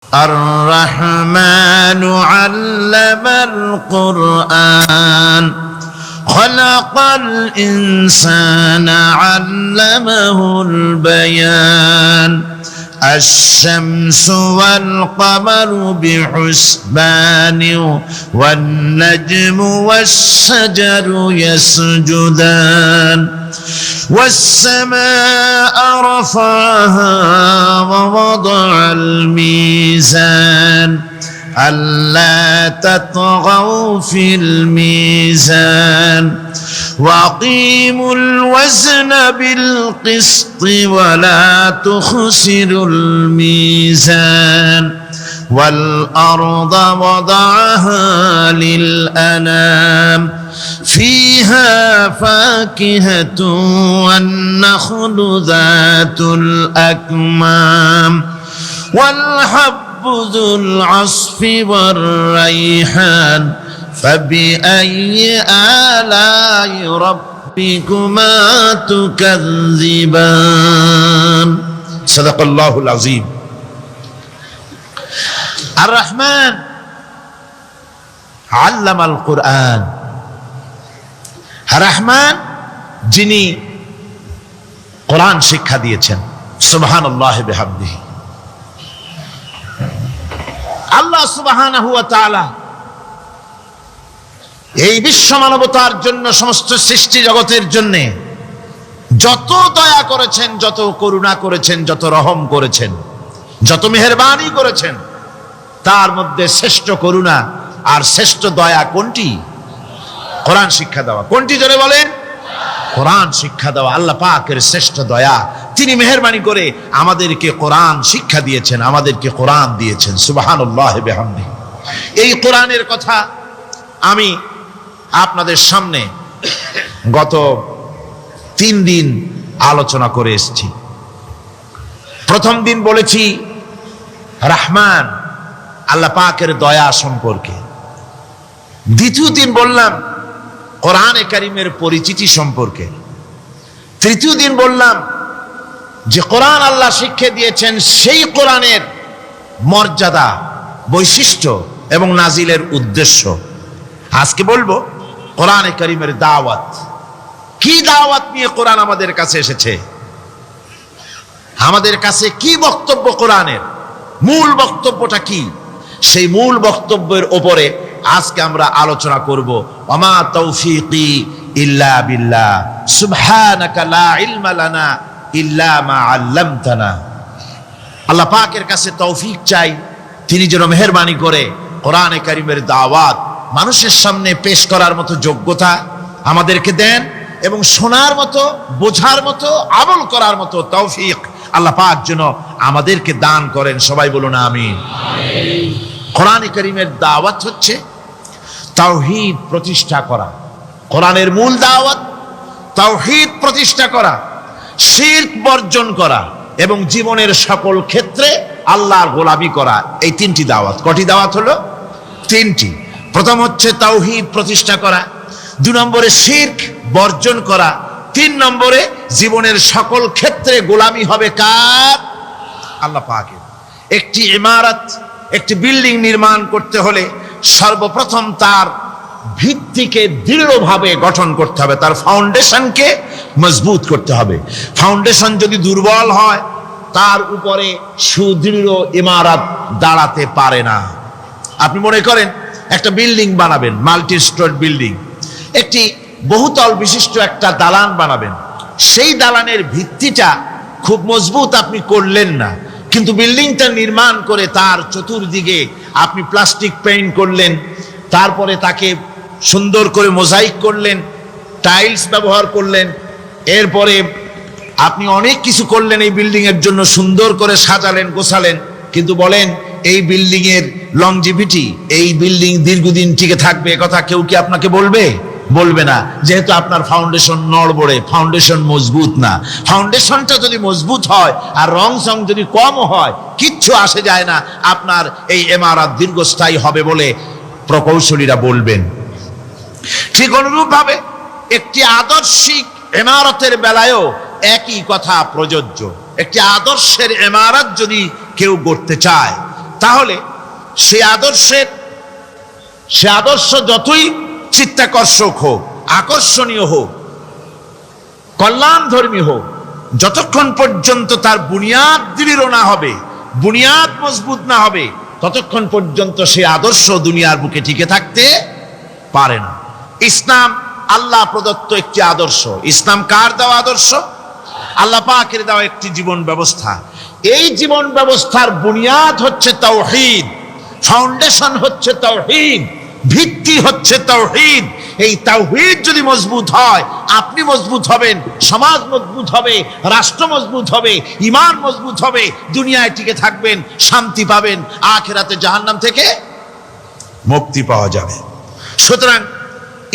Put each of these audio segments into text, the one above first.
الرحمن علم القرآن خلق الإنسان علمه البيان الشمس والقمر بحسبان والنجم والشجر يسجدان والسماء رفعها ووضع الميزان ألا تطغوا في الميزان وأقيموا الوزن بالقسط ولا تخسروا الميزان والأرض وضعها للأنام فيها فاكهة والنخل ذات الأكمام والحب ذو العصف والريحان فبأي آلاء ربكما تكذبان صدق الله العظيم الرحمن علم القرآن রহমান যিনি কোরআন শিক্ষা দিয়েছেন সুবহানাল্লাহ বিহামদিহি আল্লাহ সুবহানাহু ওয়া তাআলা এই বিশ্ব মানবতার জন্য সমস্ত সৃষ্টি জগতের জন্য যত দয়া করেছেন, যত করুণা করেছেন, যত রহম করেছেন, যত মেহেরবানি করেছেন, তার মধ্যে শ্রেষ্ঠ করুণা আর শ্রেষ্ঠ দয়া কোনটি? কোরআন শিক্ষা দেওয়া। কোনটি জোরে বলেন? কোরআন শিক্ষা দেওয়া আল্লাহ পাকের শ্রেষ্ঠ দয়া। তিনি মেহেরবানি করে আমাদেরকে কোরআন শিক্ষা দিয়েছেন, আমাদেরকে কোরআন দিয়েছেন। সুবহানাল্লাহ বিহামদিহি। এই কোরআনের কথা আমি আপনাদের সামনে গত 3 দিন আলোচনা করে এসেছি। প্রথম দিন বলেছি রহমান আল্লাহ পাকের দয়া সম্পর্কে। দ্বিতীয় দিন বললাম কোরআনে কারিমের পরিচিতি সম্পর্কে। তৃতীয় দিন বললাম যে কোরআন আল্লাহ শিক্ষা দিয়েছেন সেই কোরআনের মর্যাদা, বৈশিষ্ট্য এবং নাজিলের উদ্দেশ্য। আজকে বলবো কোরআনে কারিমের দাওয়াত। কি দাওয়াত নিয়ে কোরআন আমাদের কাছে এসেছে, আমাদের কাছে কি বক্তব্য, কোরআনের মূল বক্তব্যটা কি, সেই মূল বক্তব্যের উপরে আজকে আমরা আলোচনা করব। ওমা তৌফিকি ইল্লা বিল্লাহ সুবহানাকা লা ইলমা লানা ইল্লা মা আল্লামতানা। আল্লাহ পাকের কাছে তৌফিক চাই, তিনি যেন মেহেরবানি করে কোরআনে কারিমের দাওয়াত মানুষের সামনে পেশ করার মতো যোগ্যতা আমাদেরকে দেন এবং শোনার মতো, বোঝার মতো, আমল করার মতো তৌফিক আল্লাহ পাক যেন আমাদেরকে দান করেন। সবাই বলুন আমিন। কোরআনে কারিমের দাওয়াত হচ্ছে তাওহীদ প্রতিষ্ঠা করা। কোরআনের মূল দাওয়াত তাওহীদ প্রতিষ্ঠা করা, শিরক বর্জন করা এবং জীবনের সকল ক্ষেত্রে আল্লাহর গোলামি করা। এই 3টি দাওয়াত। কটি দাওয়াত হলো? 3টি। প্রথম হচ্ছে তাওহীদ প্রতিষ্ঠা করা, 2 নম্বরে শিরক বর্জন করা, 3 নম্বরে জীবনের সকল ক্ষেত্রে গোলামি হবে কার? আল্লাহ পাকের। একটি ইমারত, একটি বিল্ডিং নির্মাণ করতে হলে সর্বপ্রথম তার ভিত্তিকে দৃঢ়ভাবে গঠন করতে হবে, তার ফাউন্ডেশনকে মজবুত করতে হবে। ফাউন্ডেশন যদি দুর্বল হয় তার উপরে সুদৃঢ় ইমারত দাঁড়াতে পারে না। আপনি মনে করেন একটা বিল্ডিং বানাবেন, মাল্টি স্টোর বিল্ডিং, একটি বহুতল বিশিষ্ট একটা দালান বানাবেন। সেই দালানের ভিত্তিটা খুব মজবুত আপনি করলেন না, কিন্তু বিল্ডিংটা নির্মাণ করে তার চতুর্দিকে আপনি প্লাস্টিক পেইন্ট করলেন, তারপরে তাকে সুন্দর করে মোজাইক করলেন, টাইলস ব্যবহার করলেন, এরপরে আপনি অনেক কিছু করলেন এই বিল্ডিং এর জন্য, সুন্দর করে সাজালেন, গোছালেন, কিন্তু বলেন এই বিল্ডিং এর লংজিভিটি, এই বিল্ডিং দীর্ঘদিন টিকে থাকবে, কথা কেউ কি আপনাকে বলবে? বলবে না, যেহেতু আপনার ফাউন্ডেশন নড়বড়ে, ফাউন্ডেশন মজবুত না। ফাউন্ডেশনটা যদি মজবুত হয় আর রং সং যদি কম হয়, কিচ্ছু আসে যায় না, আপনার এই ইমারত দীর্ঘস্থায়ী হবে বলে প্রকৌশলীরা বলবেন। ঠিক অনুরূপভাবে একটি আদর্শিক ইমারতের বেলায়ও একই কথা প্রযোজ্য। একটি আদর্শের ইমারত যদি কেউ গড়তে চায় তাহলে সে আদর্শ যতই চিত্তাকর্ষক হোক, আকর্ষণীয় হোক, কল্যাণধর্মী হোক, যতক্ষণ পর্যন্ত তার বুনিয়াদ দৃঢ় না হবে, বুনিয়াদ মজবুত না হবে, ততক্ষণ পর্যন্ত সে আদর্শ দুনিয়ার বুকে টিকে থাকতে পারে না। ইসলাম আল্লাহ প্রদত্ত একটি আদর্শ। ইসলাম কার দেওয়া আদর্শ? আল্লাহ পাকের দেওয়া একটি জীবন ব্যবস্থা। এই জীবন ব্যবস্থার বুনিয়াদ হচ্ছে তাওহীদ, ফাউন্ডেশন হচ্ছে তাওহীদ, ভিত্তি হচ্ছে তাওহীদ। এই তাওহীদ যদি মজবুত হয়, আপনি মজবুত হবেন, সমাজ মজবুত হবে, রাষ্ট্র মজবুত হবে, ঈমান মজবুত হবে, দুনিয়ায় টিকে থাকবেন, শান্তি পাবেন, আখিরাতে জাহান্নাম থেকে মুক্তি পাওয়া যাবে। সুতরাং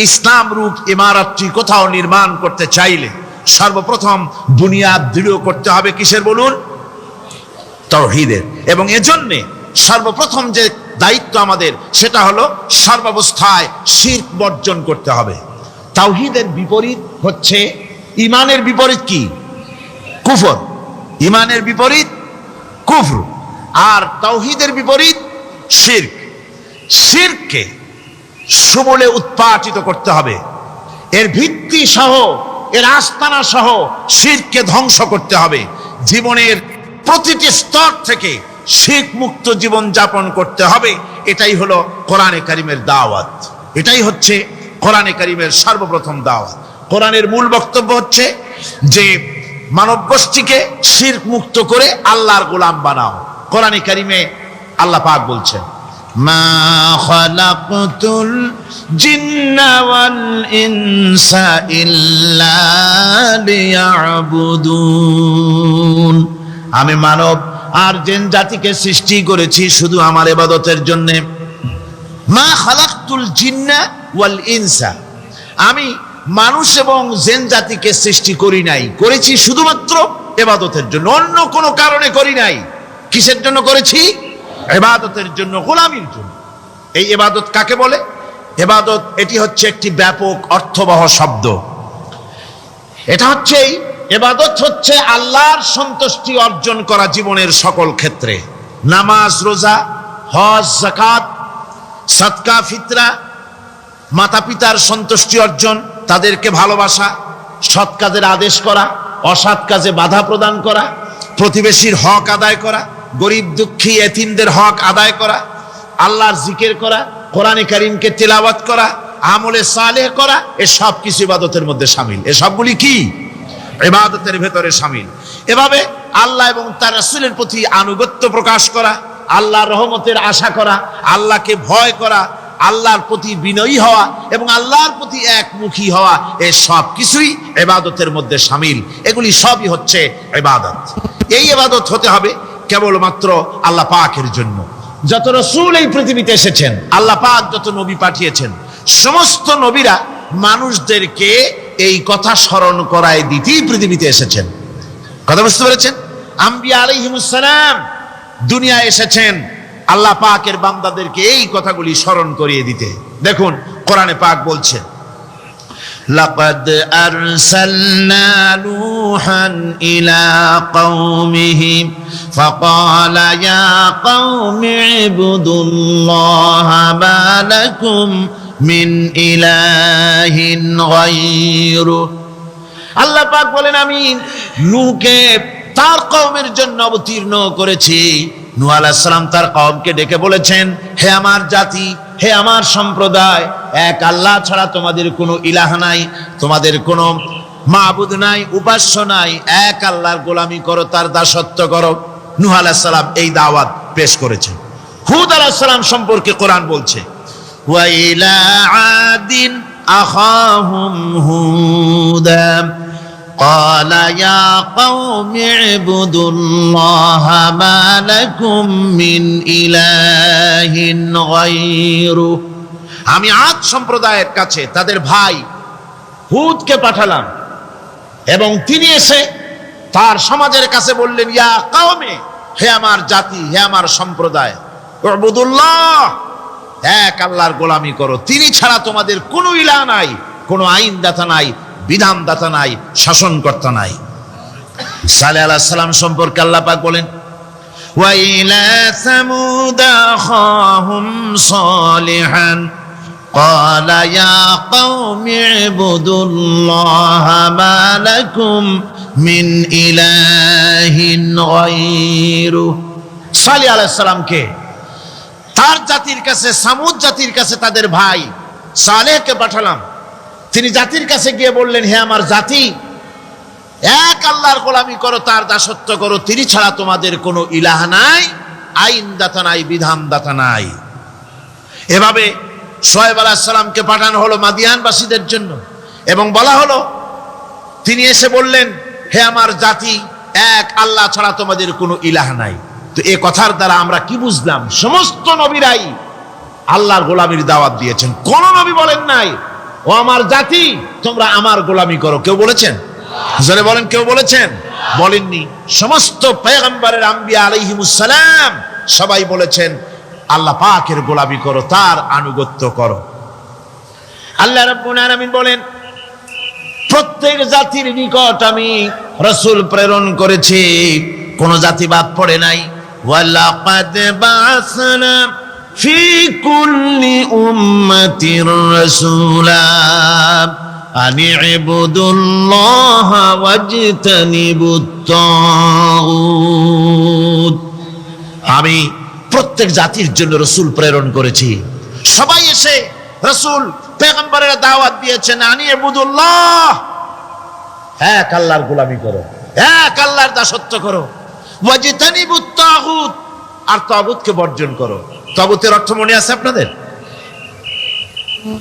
ইসলাম রূপ ইমারতটি কোথাও নির্মাণ করতে চাইলে সর্বপ্রথম বুনিয়াদ দৃঢ় করতে হবে কিসের বলুন? তাওহীদের। এবং এজন্যে সর্বপ্রথম যে দায়িত্ব আমাদের, সেটা হলো সর্বাবস্থায় শিরক বর্জন করতে হবে। তাওহীদের বিপরীত হচ্ছে, ঈমানের বিপরীত কি? কুফর। ঈমানের বিপরীত কুফর, আর তাওহীদের বিপরীত শিরক। শিরককে সমূলে উৎপাটিত করতে হবে, এর ভিত্তি সহ, এর আস্তানা সহ শিরককে ধ্বংস করতে হবে। জীবনের প্রতিটি স্তর থেকে শিরক মুক্ত জীবন যাপন করতে হবে। এটাই হলো কোরআনে কারিমের দাওয়াত, এটাই হচ্ছে কোরআনে কারিমের সর্বপ্রথম দাওয়াত। কোরআনের মূল বক্তব্য হচ্ছে যে মানব গোষ্ঠীকে শিরক মুক্ত করে আল্লাহর গোলাম বানাও। কোরআনে কারিমে আল্লাহ পাক বলছেন, মা খালাকতুল জিন্না ওয়াল ইনসা ইল্লা লিয়াবুদুন, আমি মানব আর জিন জাতিকে সৃষ্টি করেছি শুধু আমার ইবাদতের জন্য। মা খালাকতুল জিন্না ওয়াল ইনসা, আমি মানুষ এবং জিন জাতিকে সৃষ্টি করি নাই, করেছি শুধুমাত্র ইবাদতের জন্য, অন্য কোনো কারণে করি নাই। কিসের জন্য করেছি? ইবাদতের জন্য, গোলামির জন্য। এই ইবাদত কাকে বলে? ইবাদত এটি হচ্ছে একটি ব্যাপক অর্থবহ শব্দ। এটা হচ্ছে, ইবাদত হচ্ছে আল্লাহর সন্তুষ্টি অর্জন করা জীবনের সকল ক্ষেত্রে। নামাজ, রোজা, হজ, যাকাত, সাদকা, ফিতরা, মাতা পিতার সন্তুষ্টি অর্জন, তাদেরকে ভালোবাসা, সৎ কাজের আদেশ করা, অসৎ কাজে বাধা প্রদান করা, প্রতিবেশীর হক আদায় করা, গরিব দুঃখী এতিমদের হক আদায় করা, আল্লাহর জিকির করা, কোরআনে কারীমকে তিলাওয়াত করা, আমলে সালেহ করা, এ সব কিছু ইবাদতের মধ্যে শামিল। এ সবগুলি কি? ইবাদতের ভেতরে শামিল। এভাবে আল্লাহ এবং তার রাসূলের প্রতি আনুগত্য প্রকাশ করা, আল্লাহর রহমতের আশা করা, আল্লাহকে ভয় করা, আল্লাহর প্রতি বিনয়ী হওয়া এবং আল্লাহর প্রতি একমুখী হওয়া, এই সব কিছুই ইবাদতের মধ্যে শামিল। এগুলি সবই হচ্ছে ইবাদত। এই ইবাদত হতে হবে কেবলমাত্র আল্লাহ পাকের জন্য। যত রাসূল এই পৃথিবীতে এসেছেন, আল্লাহ পাক যত নবী পাঠিয়েছেন, সমস্ত নবীরা মানুষদেরকে এই কথা স্মরণ করায় দিতেই পৃথিবীতে এসেছেন। কথা বুঝতে পেরেছেন? আম্বিয়া আলাইহিমুস সালাম দুনিয়ায় এসেছেন আল্লাহ পাকের বান্দাদেরকে এই কথাগুলি স্মরণ করিয়ে দিতে। দেখুন কোরআনে পাক বলছে, লাকাদ আরসালনা নূহান ইলা কওমিহি ফাকালা ইয়া কওমি ইবুদুল্লাহা মা লাকুম মিন ইলাহিন গায়রু। আল্লাহ পাক বলেন, আমি নূহকে তার কওমের জন্য অবতীর্ণ করেছি। নূহ আলাইহিস সালাম তার কওমকে ডেকে বলেছেন, হে আমার জাতি, হে আমার সম্প্রদায়, এক আল্লাহ ছাড়া তোমাদের কোনো ইলাহ নাই, তোমাদের কোনো মাবুদ নাই, উপাস্য নাই, এক আল্লাহর গোলামি করো, তার দাসত্ব করো। নূহ আলাইহিস সালাম এই দাওয়াত পেশ করেছেন। হুদ আলাইহিস সালাম সম্পর্কে কোরআন বলছে, ওয়া ইলা আদিন আখাহুম হুদা قال يا قوم اعبدوا الله ما لكم من إله غيره। আমি আদ সম্প্রদায়ের কাছে তাদের ভাই হুদকে পাঠালাম এবং তিনি এসে তার সমাজের কাছে বললেন, ইয়া কওমে, হে আমার জাতি, হে আমার সম্প্রদায়, উবুদুল্লাহ, এক আল্লাহর গোলামি করো, তিনি ছাড়া তোমাদের কোনো ইলাহ নাই, কোনো আইনদাতা নাই, বিধানদাতা নাই, শাসনকর্তা নাই। সালেহ আলাইহিস সালাম সম্পর্কে আল্লাহ পাক বলেন, وإلى ثمود أخاهم صالحا قال يا قوم اعبدوا الله ما لكم من إله غيره সালেহ আলাইহিস সালামকে তার জাতির কাছে, সামুদ জাতির কাছে তাদের ভাই সালেহকে পাঠালাম। তিনি জাতির কাছে গিয়ে বললেন, হে আমার জাতি, এক আল্লাহর গোলামি করো, তার দাসত্ব করো, তিনি ছাড়া তোমাদের কোনো ইলাহ নাই, আইন দাতা নাই, বিধান দাতা নাই। এভাবে শুআয়ব আলাইহিস সালামকে পাঠানো হলো মাদিয়ানবাসীদের জন্য, এবং বলা হলো, তিনি এসে বললেন, হে আমার জাতি, এক আল্লাহ ছাড়া তোমাদের কোনো ইলাহ নাই। তো এই কথার দ্বারা আমরা কি বুঝলাম? সমস্ত নবীরাই আল্লাহর গোলামির দাওয়াত দিয়েছেন। কোন নবী বলেন নাই, ও আমার জাতি, তোমরা আমার গোলামি করো। কেউ বলেছেন? জোরে বলেন, কেউ বলেছেন? বলেননি। সমস্ত পয়গম্বরের, আম্বিয়া আলাইহিমুস সালাম, সবাই বলেছেন আল্লাহ পাকের গোলামি করো, তার আনুগত্য করো। আল্লাহ রাব্বুল আলামিন বলেন, প্রত্যেক জাতির নিকট আমি রাসূল প্রেরণ করেছি, কোন জাতি বাদ পড়ে নাই। ওয়ালাকাদ বা'আসনা ফি কুল্লি উম্মাতির রাসূলা আন ইবুদুল্লাহা ওয়াজতানিবুত তাগুত। আমি প্রত্যেক জাতির জন্য রাসূল প্রেরণ করেছি। সবাই এসে রাসূল পয়গম্বরের দাওয়াত দিয়েছেন, আন ইবুদুল্লাহ, এক আল্লাহর গোলামি করো, এক আল্লাহর দাসত্ব করো, ওয়াজতানিবুত তাগুত, আর তাগুতকে বর্জন করো। তাগুতের অর্থ মনে আছে আপনাদের?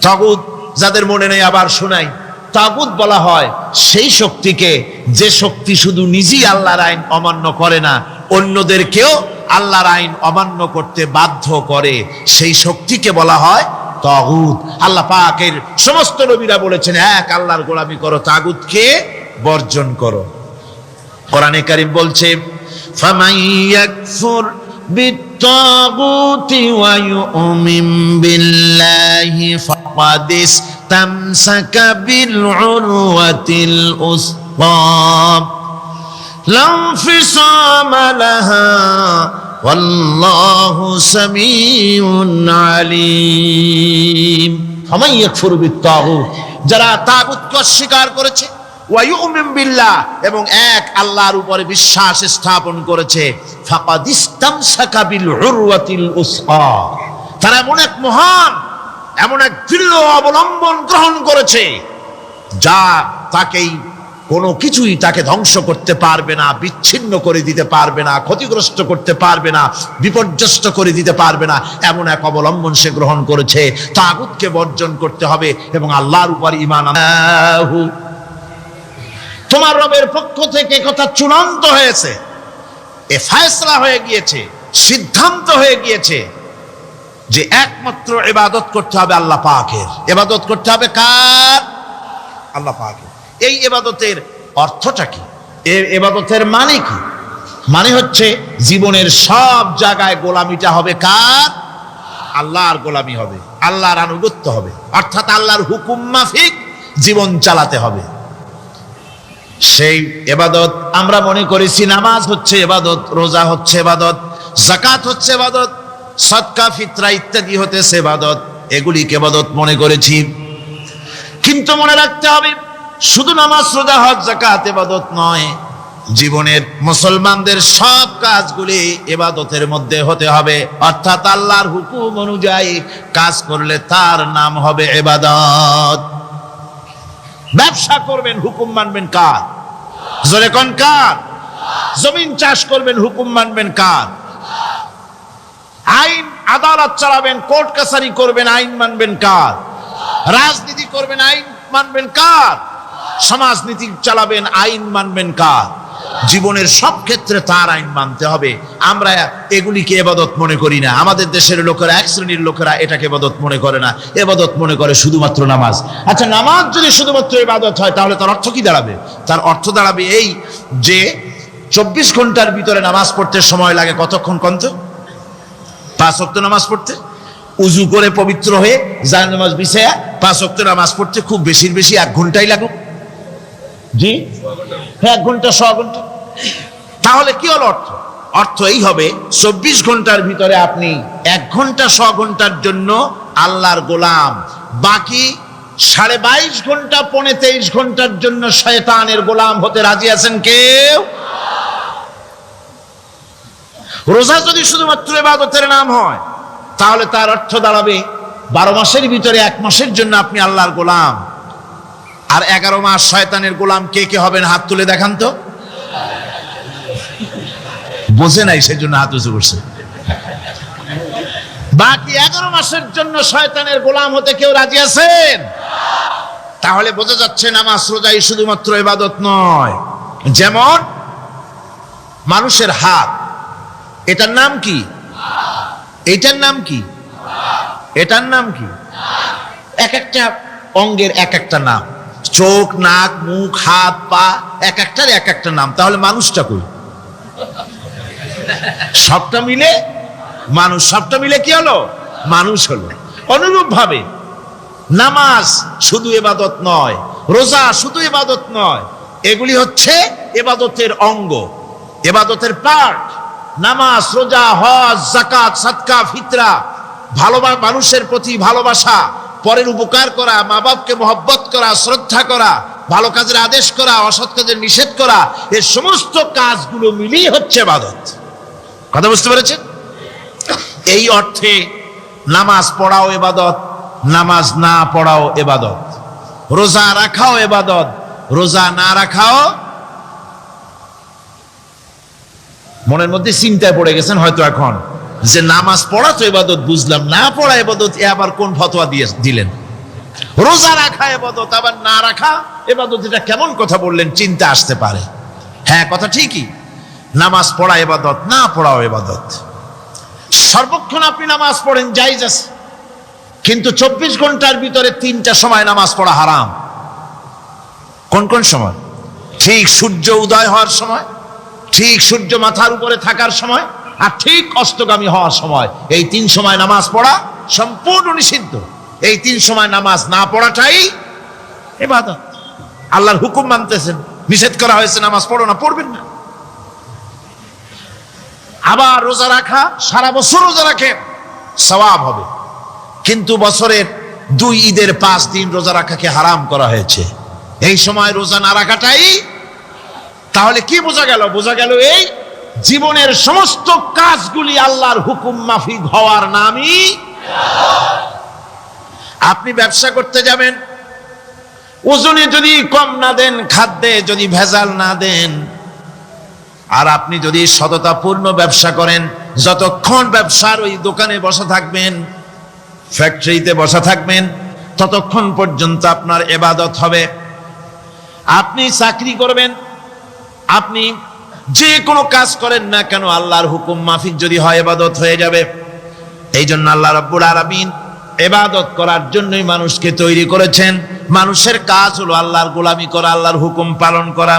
তাগুত যাদের মনে নেই আবার শোনাই। তাগুত বলা হয় সেই শক্তিকে, যে শক্তি শুধু নিজেই আল্লাহর আইন অমান্য করে না, অন্যদেরকেও আল্লাহর আইন অমান্য করতে বাধ্য করে, সেই শক্তিকে বলা হয় তাগুত। আল্লাহ পাকের সমস্ত নবীরা বলেছেন এক আল্লাহর গোলামি করো, তাগুতকে বর্জন করো। কোরআনে কারীম বলছে, ফামান ইয়াকফুর বিত্তাগুতি ওয়া ইউমিন বিল্লাহি ফাকাদ ইসতামসাকা বিল উরওয়াতিল উসকা লা ইনফিসামা লাহা ওয়াল্লাহু সামিউন আলিম। ফামান ইয়াকফুর বিত্তাগুত, যারা তাগুতকে অস্বীকার করেছে, ওয়া ইউমিন বিল্লাহ, এবং এক আল্লাহর উপরে বিশ্বাস স্থাপন করেছে, ফাকাদ ইসতামসাকা বিল উরওয়াতিল উসকা, তারা এমন এক মহান, এমন এক দৃঢ় অবলম্বন গ্রহণ করেছে, যা তাকেই কোনো কিছুই তাকে ধ্বংস করতে পারবে না, বিচ্ছিন্ন করে দিতে পারবে না, ক্ষতিগ্রস্ত করতে পারবে না, বিপর্যস্ত করে দিতে পারবে না, এমন এক অবলম্বন সে গ্রহণ করেছে। তাগুতকে বর্জন করতে হবে এবং আল্লাহর উপর ঈমান আনহু। তোমার রবের পক্ষ থেকে কথা চূড়ান্ত হয়েছে, এ ফয়সালা হয়ে গিয়েছে, সিদ্ধান্ত হয়ে গিয়েছে যে একমাত্র ইবাদত করতে হবে আল্লাহ পাকের। ইবাদত করতে হবে কার? আল্লাহ পাকের। এই ইবাদতের অর্থটা কি? এই ইবাদতের মানে কি? মানে হচ্ছে জীবনের সব জায়গায় গোলামিটা হবে কার? আল্লাহর গোলামি হবে, আল্লাহর আনুগত্য হবে, অর্থাৎ আল্লাহর হুকুম মাফিক জীবন চালাতে হবে। সেই ইবাদত আমরা মনে করেছি নামাজ হচ্ছে ইবাদত, রোজা হচ্ছে ইবাদত, যাকাত হচ্ছে ইবাদত, সদকা ফিতরা ইত্যাদি হতেছে ইবাদত, এগুলিকে ইবাদত মনে করেছি। কিন্তু মনে রাখতে হবে, শুধু নামাজ, রোজা, হজ, যাকাত ইবাদত নয়, জীবনের মুসলমানদের সব কাজগুলি ইবাদতের মধ্যে হতে হবে, অর্থাৎ আল্লাহর হুকুম অনুযায়ী কাজ করলে তার নাম হবে ইবাদত। ব্যবসা করবেন, হুকুম মানবেন কার? জোরে কোন কার? জমিন চাষ করবেন, হুকুম মানবেন কার? আইন আদালত চালাবেন, কোর্ট কাছারি করবেন, আইন মানবেন কার? রাজনীতি করবেন, আইন মানবেন কার? সমাজনীতি চালাবেন, আইন মানবেন কার? জীবনের সব ক্ষেত্রে তার আইন মানতে হবে। আমরা এগুলিকে ইবাদত মনে করি না। আমাদের দেশের লোকেরা, এক শ্রেণীর লোকেরা এটাকে ইবাদত মনে করে না, ইবাদত মনে করে শুধুমাত্র নামাজ। আচ্ছা, নামাজ যদি শুধুমাত্র ইবাদত হয় তাহলে তার অর্থ কি দাঁড়াবে? তার অর্থ দাঁড়াবে এই যে 24 ঘন্টার ভিতরে নামাজ পড়তে সময় লাগে কতক্ষণ? কত? 5 ওয়াক্ত নামাজ পড়তে, উজু করে পবিত্র হয়ে জায় নামাজ বিছায়া 5 ওয়াক্ত নামাজ পড়তে খুব বেশির বেশি 1 ঘন্টাই লাগুক। জি, 1 ঘন্টা, 100 ঘন্টা। তাহলে কি হলো অর্থ? অর্থ এই হবে 24 ঘন্টার ভিতরে আপনি 1 ঘন্টা 6 ঘন্টার জন্য আল্লাহর গোলাম, বাকি 22.5 ঘন্টা 23 ঘন্টার জন্য শয়তানের গোলাম হতে রাজি আছেন কেউ? রোজা যদি শুধুমাত্র ইবাদতের নাম হয় তাহলে তার অর্থ দাঁড়াবে 12 মাসের ভিতরে 1 মাসের জন্য আপনি আল্লাহর গোলাম, আর 11 মাস শয়তানের গোলাম কে কে হবেন হাত তুলে দেখান তো। বোঝে নাই সেজন্য হাত উঁচু করছে। বাকি 11 মাসের জন্য শয়তানের গোলাম হতে কেউ রাজি আছেন? তাহলে বোঝা যাচ্ছে নামাজ রোজাই শুধুমাত্র ইবাদত নয়। যেমন মানুষের হাত, এটার নাম কি? এটার নাম কি? এটার নাম কি? এক একটা অঙ্গের এক একটা নাম, চোখ, নাক, মুখ, হাত, পা, এক একটার এক একটা নাম। তাহলে মানুষটা কই? সবটা মিলে মানুষ, সবটা মিলে কি হলো? মানুষ হলো। অনুরূপ ভাবে নামাজ শুধু ইবাদত নয়, রোজা শুধু ইবাদত নয়, এগুলি হচ্ছে ইবাদতের অঙ্গ, ইবাদতের পার্ট। নামাজ, রোজা, হজ, যাকাত, সাদকা, ফিতরা, ভালোবাসা, মানুষের প্রতি ভালোবাসা, পরের উপকার করা, মা বাপকে মহব্বত করা, শ্রদ্ধা করা, ভালো কাজের আদেশ করা, অসৎ কাজের নিষেধ করা, এই সমস্ত কাজগুলো মিলিয়ে হচ্ছে ইবাদত। কথা বুঝতে পেরেছেন? এই অর্থে নামাজ পড়াও ইবাদত, নামাজ না পড়াও ইবাদত, রোজা রাখাও ইবাদত, রোজা না রাখাও। মনের মধ্যে চিন্তায় পড়ে গেছেন হয়তো এখন যে নামাজ পড়া তো ইবাদত বুঝলাম, না পড়া ইবাদত, এ আবার কোন ফতোয়া দিলেন? রোজা রাখা ইবাদত আবার না রাখা ইবাদত, এটা কেমন কথা বললেন? চিন্তা আসতে পারে। হ্যাঁ, কথা ঠিকই, নামাজ পড়া ইবাদত, না পড়াও ইবাদত। সর্বক্ষণ আপনি নামাজ পড়েন জায়েজ আছে, কিন্তু 24 ঘন্টার ভিতরে 3টা সময় নামাজ পড়া হারাম। কোন কোন সময়? ঠিক সূর্য উদয় হওয়ার সময়, ঠিক সূর্য মাথার উপরে থাকার সময়, আর ঠিক অস্তগামী হওয়ার সময়। এই 3 সময় নামাজ পড়া সম্পূর্ণ নিষিদ্ধ। এই 3 সময় নামাজ না পড়াটাই ইবাদত। আল্লাহর হুকুম মানতেছেন, নিষেধ করা হয়েছে নামাজ পড়ো না, পড়বেন না। আবার রোজা রাখা, সারা বছর রোজা রাখেন, সওয়াব হবে, কিন্তু বছরের 2 ঈদের 5 দিন রোজা রাখাকে হারাম করা হয়েছে। এই সময় রোজা না রাখাটাই। তাহলে কি বোঝা গেল? বোঝা গেল এই জীবনের সমস্ত কাজগুলি আল্লাহর হুকুম মাফিক হওয়ার নামই। আপনি ব্যবসা করতে যাবেন, ওজনে যদি কম না দেন, খাদ্যে যদি ভেজাল না দেন, আর আপনি যদি সততাপূর্ণ ব্যবসা করেন, যতক্ষণ ব্যবসার ওই দোকানে বসা থাকবেন, ফ্যাক্টরিতে বসা থাকবেন, ততক্ষণ পর্যন্ত আপনার ইবাদত হবে। আপনি চাকরি করবেন, আপনি যে কোনো কাজ করেন না কেন, আল্লাহর হুকুম মাফিক যদি হয় ইবাদত হয়ে যাবে। এই জন্য আল্লাহ রাব্বুল আলামিন ইবাদত করার জন্যই মানুষকে তৈরি করেছেন। মানুষের কাজ হলো আল্লাহর গোলামি করা, আল্লাহর হুকুম পালন করা।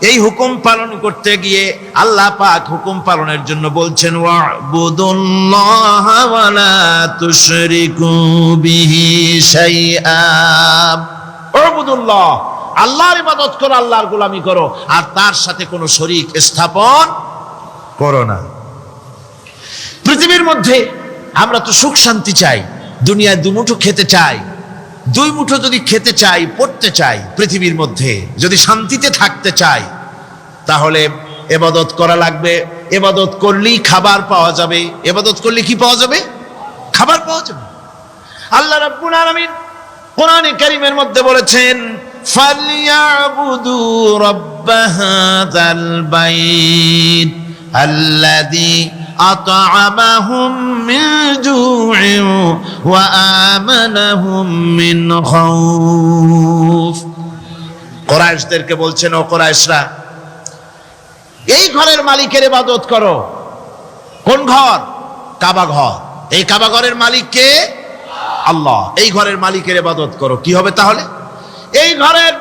এই হুকুম পালন করতে গিয়ে আল্লাহ পাক হুকুম পালনের জন্য বলছেন, ওয়াবুদুল্লাহা ওয়া লা তুশরিকু বিহি শাইআ। ওয়াবুদুল্লাহ, আল্লাহর ইবাদত করো, আল্লাহর গোলামি করো, আর তার সাথে কোনো শরীক স্থাপন করো না। পৃথিবীর মধ্যে আমরা তো সুখ শান্তি চাই, দুনিয়ায় 2 মুঠো খেতে চাই। 2 মুঠো যদি খেতে চাই, পড়তে চাই, পৃথিবীর মধ্যে যদি শান্তিতে থাকতে চাই, তাহলে ইবাদত করা লাগবে। ইবাদত করলেই খাবার পাওয়া যাবে। ইবাদত করলে কি পাওয়া যাবে? খাবার পাওয়া যাবে। আল্লাহ রাব্বুল আলামিন কোরআনে কারীমের মধ্যে বলেছেন, ফালইয়াবুদু রাব্ব হাযাল বাইত আল্লাযী আত'আমাহুম মিন জু'ইন ওয়া আমানাহুম মিন খাউফ। কুরাইশদেরকে বলছেন, ও কুরাইশরা, এই ঘরের মালিকের ইবাদত করো। কোন ঘর? কাবা ঘর। এই কাবা ঘরের মালিক কে? আল্লাহ। এই ঘরের মালিকের ইবাদত করো। কি হবে তাহলে? এই ঘরের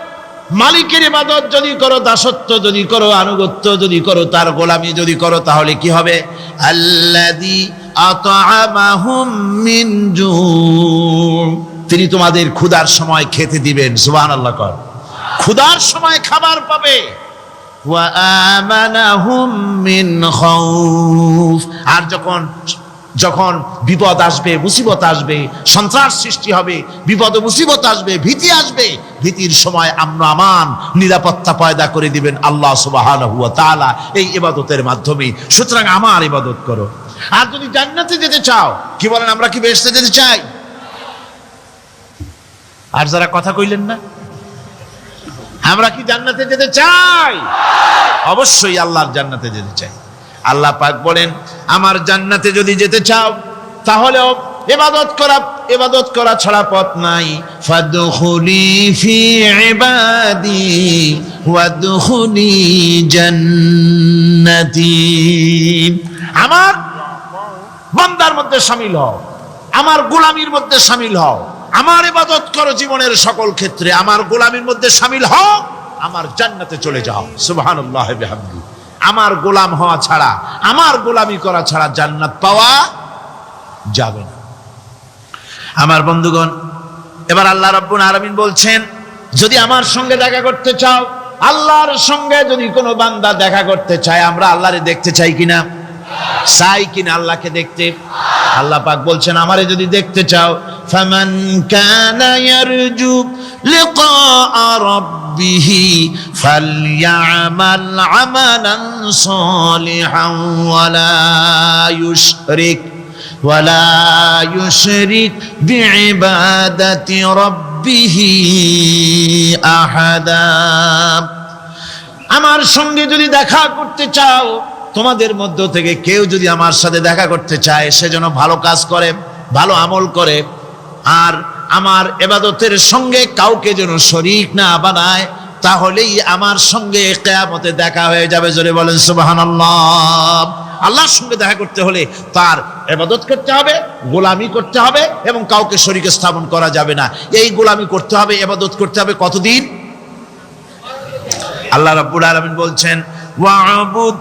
মালিকের ইবাদত যদি করো, দাসত্ব যদি করো, আনুগত্য যদি করো, তার গোলামি যদি করো, তাহলে কি হবে? আল্লাযী আত'আমাহুম মিন জু', তিনি তোমাদের ক্ষুধার সময় খেতে দিবেন। সুবহানাল্লাহ কর। ক্ষুধার সময় খাবার পাবে। ওয়া আমানাহুম মিন খাউফ। আর যখন বিপদ আসবে, মুসিবত আসবে, সন্ত্রাস সৃষ্টি হবে, বিপদ মুসিবত আসবে, ভীতি আসবে, ভীতির সময় আমন আমান নিরাপত্তা পয়দা করে দিবেন আল্লাহ সুবহানাহু ওয়া তাআলা এই ইবাদতের মাধ্যমে। সুতরাং আমার ইবাদত করো। আর যদি জান্নাতে যেতে চাও, কি বলেন, আমরা কি বেহেশতে যেতে চাই? আর যারা কথা কইলেন না, আমরা কি জান্নাতে যেতে চাই? অবশ্যই আল্লাহর জান্নাতে যেতে চাই। আল্লাহ পাক বলেন, আমার জান্নাতে যদি যেতে চাও তাহলে ইবাদত করা ছাড়া পথ নাই। ফাদখুলি ফি ইবাদি ওয়াদখুলি জান্নাতি। আমার বান্দার মধ্যে শামিল হও, আমার গোলামির মধ্যে শামিল হও, আমার ইবাদত করো জীবনের সকল ক্ষেত্রে, আমার গোলামির মধ্যে শামিল হও, আমার জান্নাতে চলে যাও। সুবহানাল্লাহ ওয়া বিহামদিহি। আমার গোলাম হওয়া ছাড়া, আমার গোলামি করা ছাড়া জান্নাত পাওয়া যাবে না। আমার বন্ধুগণ, এবার আল্লাহ রাব্বুল আলামিন বলছেন, যদি আমার সঙ্গে দেখা করতে চাও, আল্লাহর সঙ্গে যদি কোনো বান্দা দেখা করতে চায়, আমরা আল্লাহরে দেখতে চাই কিনা? চাই কিনা আল্লাহকে দেখতে? আল্লাহ পাক বলছেন, আমারে যদি দেখতে চাও, ফামান কানা ইয়ারজু লিকা রাব্বিহি ফালইআমাল আমালান সালিহান ওয়ালা ইউশরিক বিইবাদাতি রাব্বিহি আহাদা। আমার সঙ্গে যদি দেখা করতে চাও, তোমাদের মধ্য থেকে কেউ যদি আমার সাথে দেখা করতে চায়, সে যেন ভালো কাজ করে, ভালো আমল করে, আর আমার ইবাদতের সঙ্গে কাউকে যেন শরীক না বানায়, তাহলেই আমার সঙ্গে কিয়ামতে দেখা হয়ে যাবে। জোরে বলেন সুবহানাল্লাহ। আল্লাহর সঙ্গে দেখা করতে হলে তার ইবাদত করতে হবে, গোলামি করতে হবে, এবং কাউকে শরীক স্থাপন করা যাবে না। এই গোলামি করতে হবে, ইবাদত করতে হবে কতদিন? আল্লাহ রাব্বুল আলামিন বলছেন, ওয়া'বুদ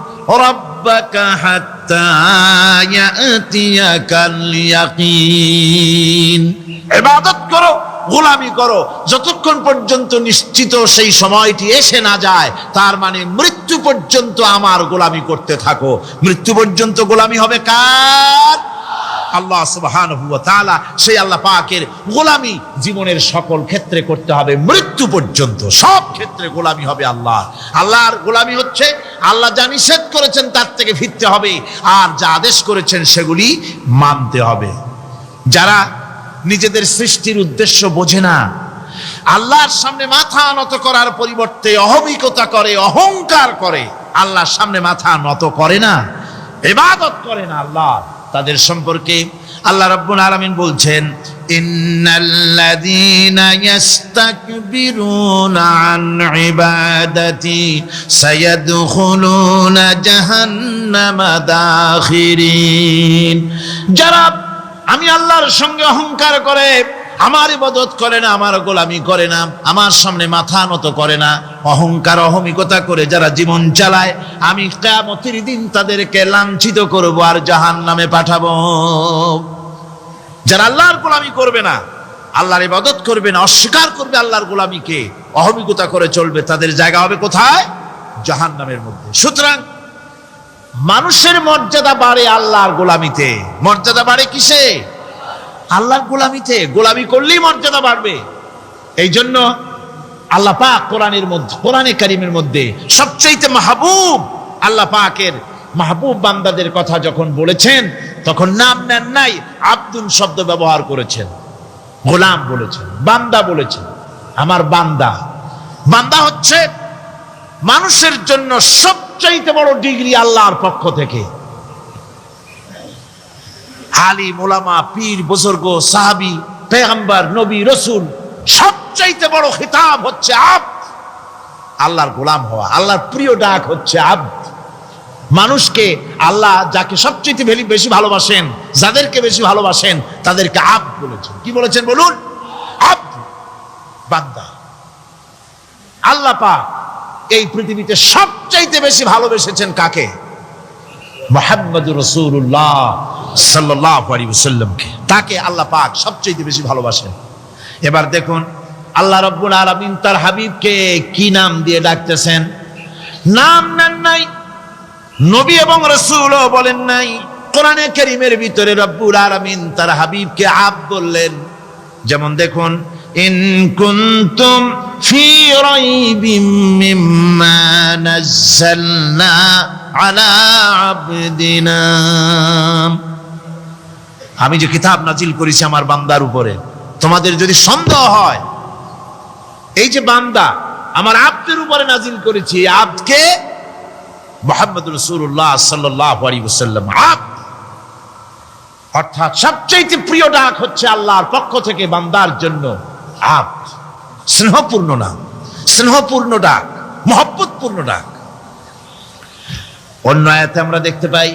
রাব্বাকা হাত্তা ইয়াতিয়াকাল ইয়াকিন। ইবাদত করো, গোলামি করো, যতক্ষণ পর্যন্ত নিশ্চিত সেই সময়টি এসে না যায়, তার মানে মৃত্যু পর্যন্ত আমার গোলামি করতে থাকো। মৃত্যু পর্যন্ত গোলামি হবে কার? আল্লাহ সুবহানাহু ওয়া তাআলা। সেই আল্লাহ পাকের গোলামি জীবনের সকল ক্ষেত্রে করতে হবে, মৃত্যু পর্যন্ত সব ক্ষেত্রে গোলামি হবে আল্লাহ। আল্লাহর গোলামি হচ্ছে আল্লাহ যা নিষেধ করেছেন তার থেকে ফিরতে হবে, আর যা আদেশ করেছেন সেগুলি মানতে হবে। যারা নিজেদের সৃষ্টির উদ্দেশ্য বোঝে না, আল্লাহর সামনে মাথা নত করার পরিবর্তে অহমিকতা করে, অহংকার করে, আল্লাহর সামনে মাথা নত করে না, ইবাদত করে না আল্লাহ, তাদের সম্পর্কে আল্লাহ রাব্বুল আলামিন বলছেন, ইন্নাল্লাযীনা ইস্তাকবিরুনা আন ইবাদাতি সায়াদখুলুনা জাহান্নামা দাখিরিন। যারা আমি আল্লাহর সঙ্গে অহংকার করে, আমার ইবাদত করে না, আমার গোলামি করে না, আমার সামনে মাথা নত করে না, অহংকার অহমিকতা করে যারা জীবন চালায়, আমি কিয়ামতের দিন তাদেরকে লাঞ্ছিত করব আর জাহান্নামে পাঠাবো। যারা আল্লাহর গোলামি করবে না, আল্লাহর ইবাদত করবে না, অস্বীকার করবে আল্লাহর গোলামিকে, অহমিকতা করে চলবে, তাদের জায়গা হবে কোথায়? জাহান্নামের মধ্যে। সুতরাং মানুষের মর্যাদা বাড়ে আল্লাহর গোলামিতে। মর্যাদা বাড়ে কিসে? আল্লাহর গোলামিতে। গোলামি করলেই মর্যাদা বাড়বে। এই জন্য আল্লাহ পাক কোরআনের মধ্যে, কোরআনে কারীমের মধ্যে সবচেয়ে মাহবুব, আল্লাহ পাকের মাহবুব বান্দাদের কথা যখন বলেছেন, তখন নাম নেন নাই, আব্দুন শব্দ ব্যবহার করেছেন, গোলাম বলেছেন, বান্দা বলেছেন। আমার বান্দা, বান্দা হচ্ছে মানুষের জন্য সবচাইতে বড় ডিগ্রি আল্লাহর পক্ষ থেকে। আলিম, ওলামা, পীর, বুজুর্গ, সাহাবী, পেগম্বর, নবী, রসুল, সবচাইতে বড় খিতাব হচ্ছে আব্দ। আল্লাহর গোলাম হওয়া, আল্লাহর প্রিয় ডাক হচ্ছে আব্দ। মানুষকে আল্লাহ যাকে সবচেয়ে বেশি ভালোবাসেন, যাদেরকে বেশি ভালোবাসেন, তাদেরকে আব্দ বলেছেন। কি বলেছেন বলুন? আব্দ, বান্দা। আল্লাহ পাক এই পৃথিবীতে সবচাইতে বেশি ভালোবেসেছেন কাকে? মুহাম্মদুর রাসূলুল্লাহ সাল্লাল্লাহু আলাইহি ওয়াসাল্লামকে। তাকে আল্লাহ পাক সবচাইতে বেশি ভালোবাসেন। এবার দেখুন আল্লাহ রাব্বুল আলামিন তার হাবিবকে কি নাম দিয়ে ডাকতেছেন? নাম নেন নাই, নবী এবং রাসূলও বলেন নাই। কোরআনে কারীমের ভিতরে রব্বুল আলামিন তার হাবিবকে আব বললেন। যেমন দেখুন, ইন কুনতুম ফি রাইবিম মিম্মা নাযালনা আলা আবদিনা, আমি যে কিতাব নাজিল করেছি আমার বান্দার উপরে, তোমাদের যদি সন্দেহ হয়, এই যে বান্দা আমার আব্দের উপরে নাজিল করেছি, আব্দকে মুহাম্মদ রাসূলুল্লাহ সাল্লাল্লাহু আলাইহি ওয়াসাল্লাম আব্দ, অর্থাৎ সবচেয়ে প্রিয় ডাক হচ্ছে আল্লাহর পক্ষ থেকে বান্দার জন্য আব্দ। স্নেহপূর্ণ নাম, স্নেহপূর্ণ ডাক, মহব্বতপূর্ণ ডাক। অন্য আয়াতে আমরা দেখতে পাই,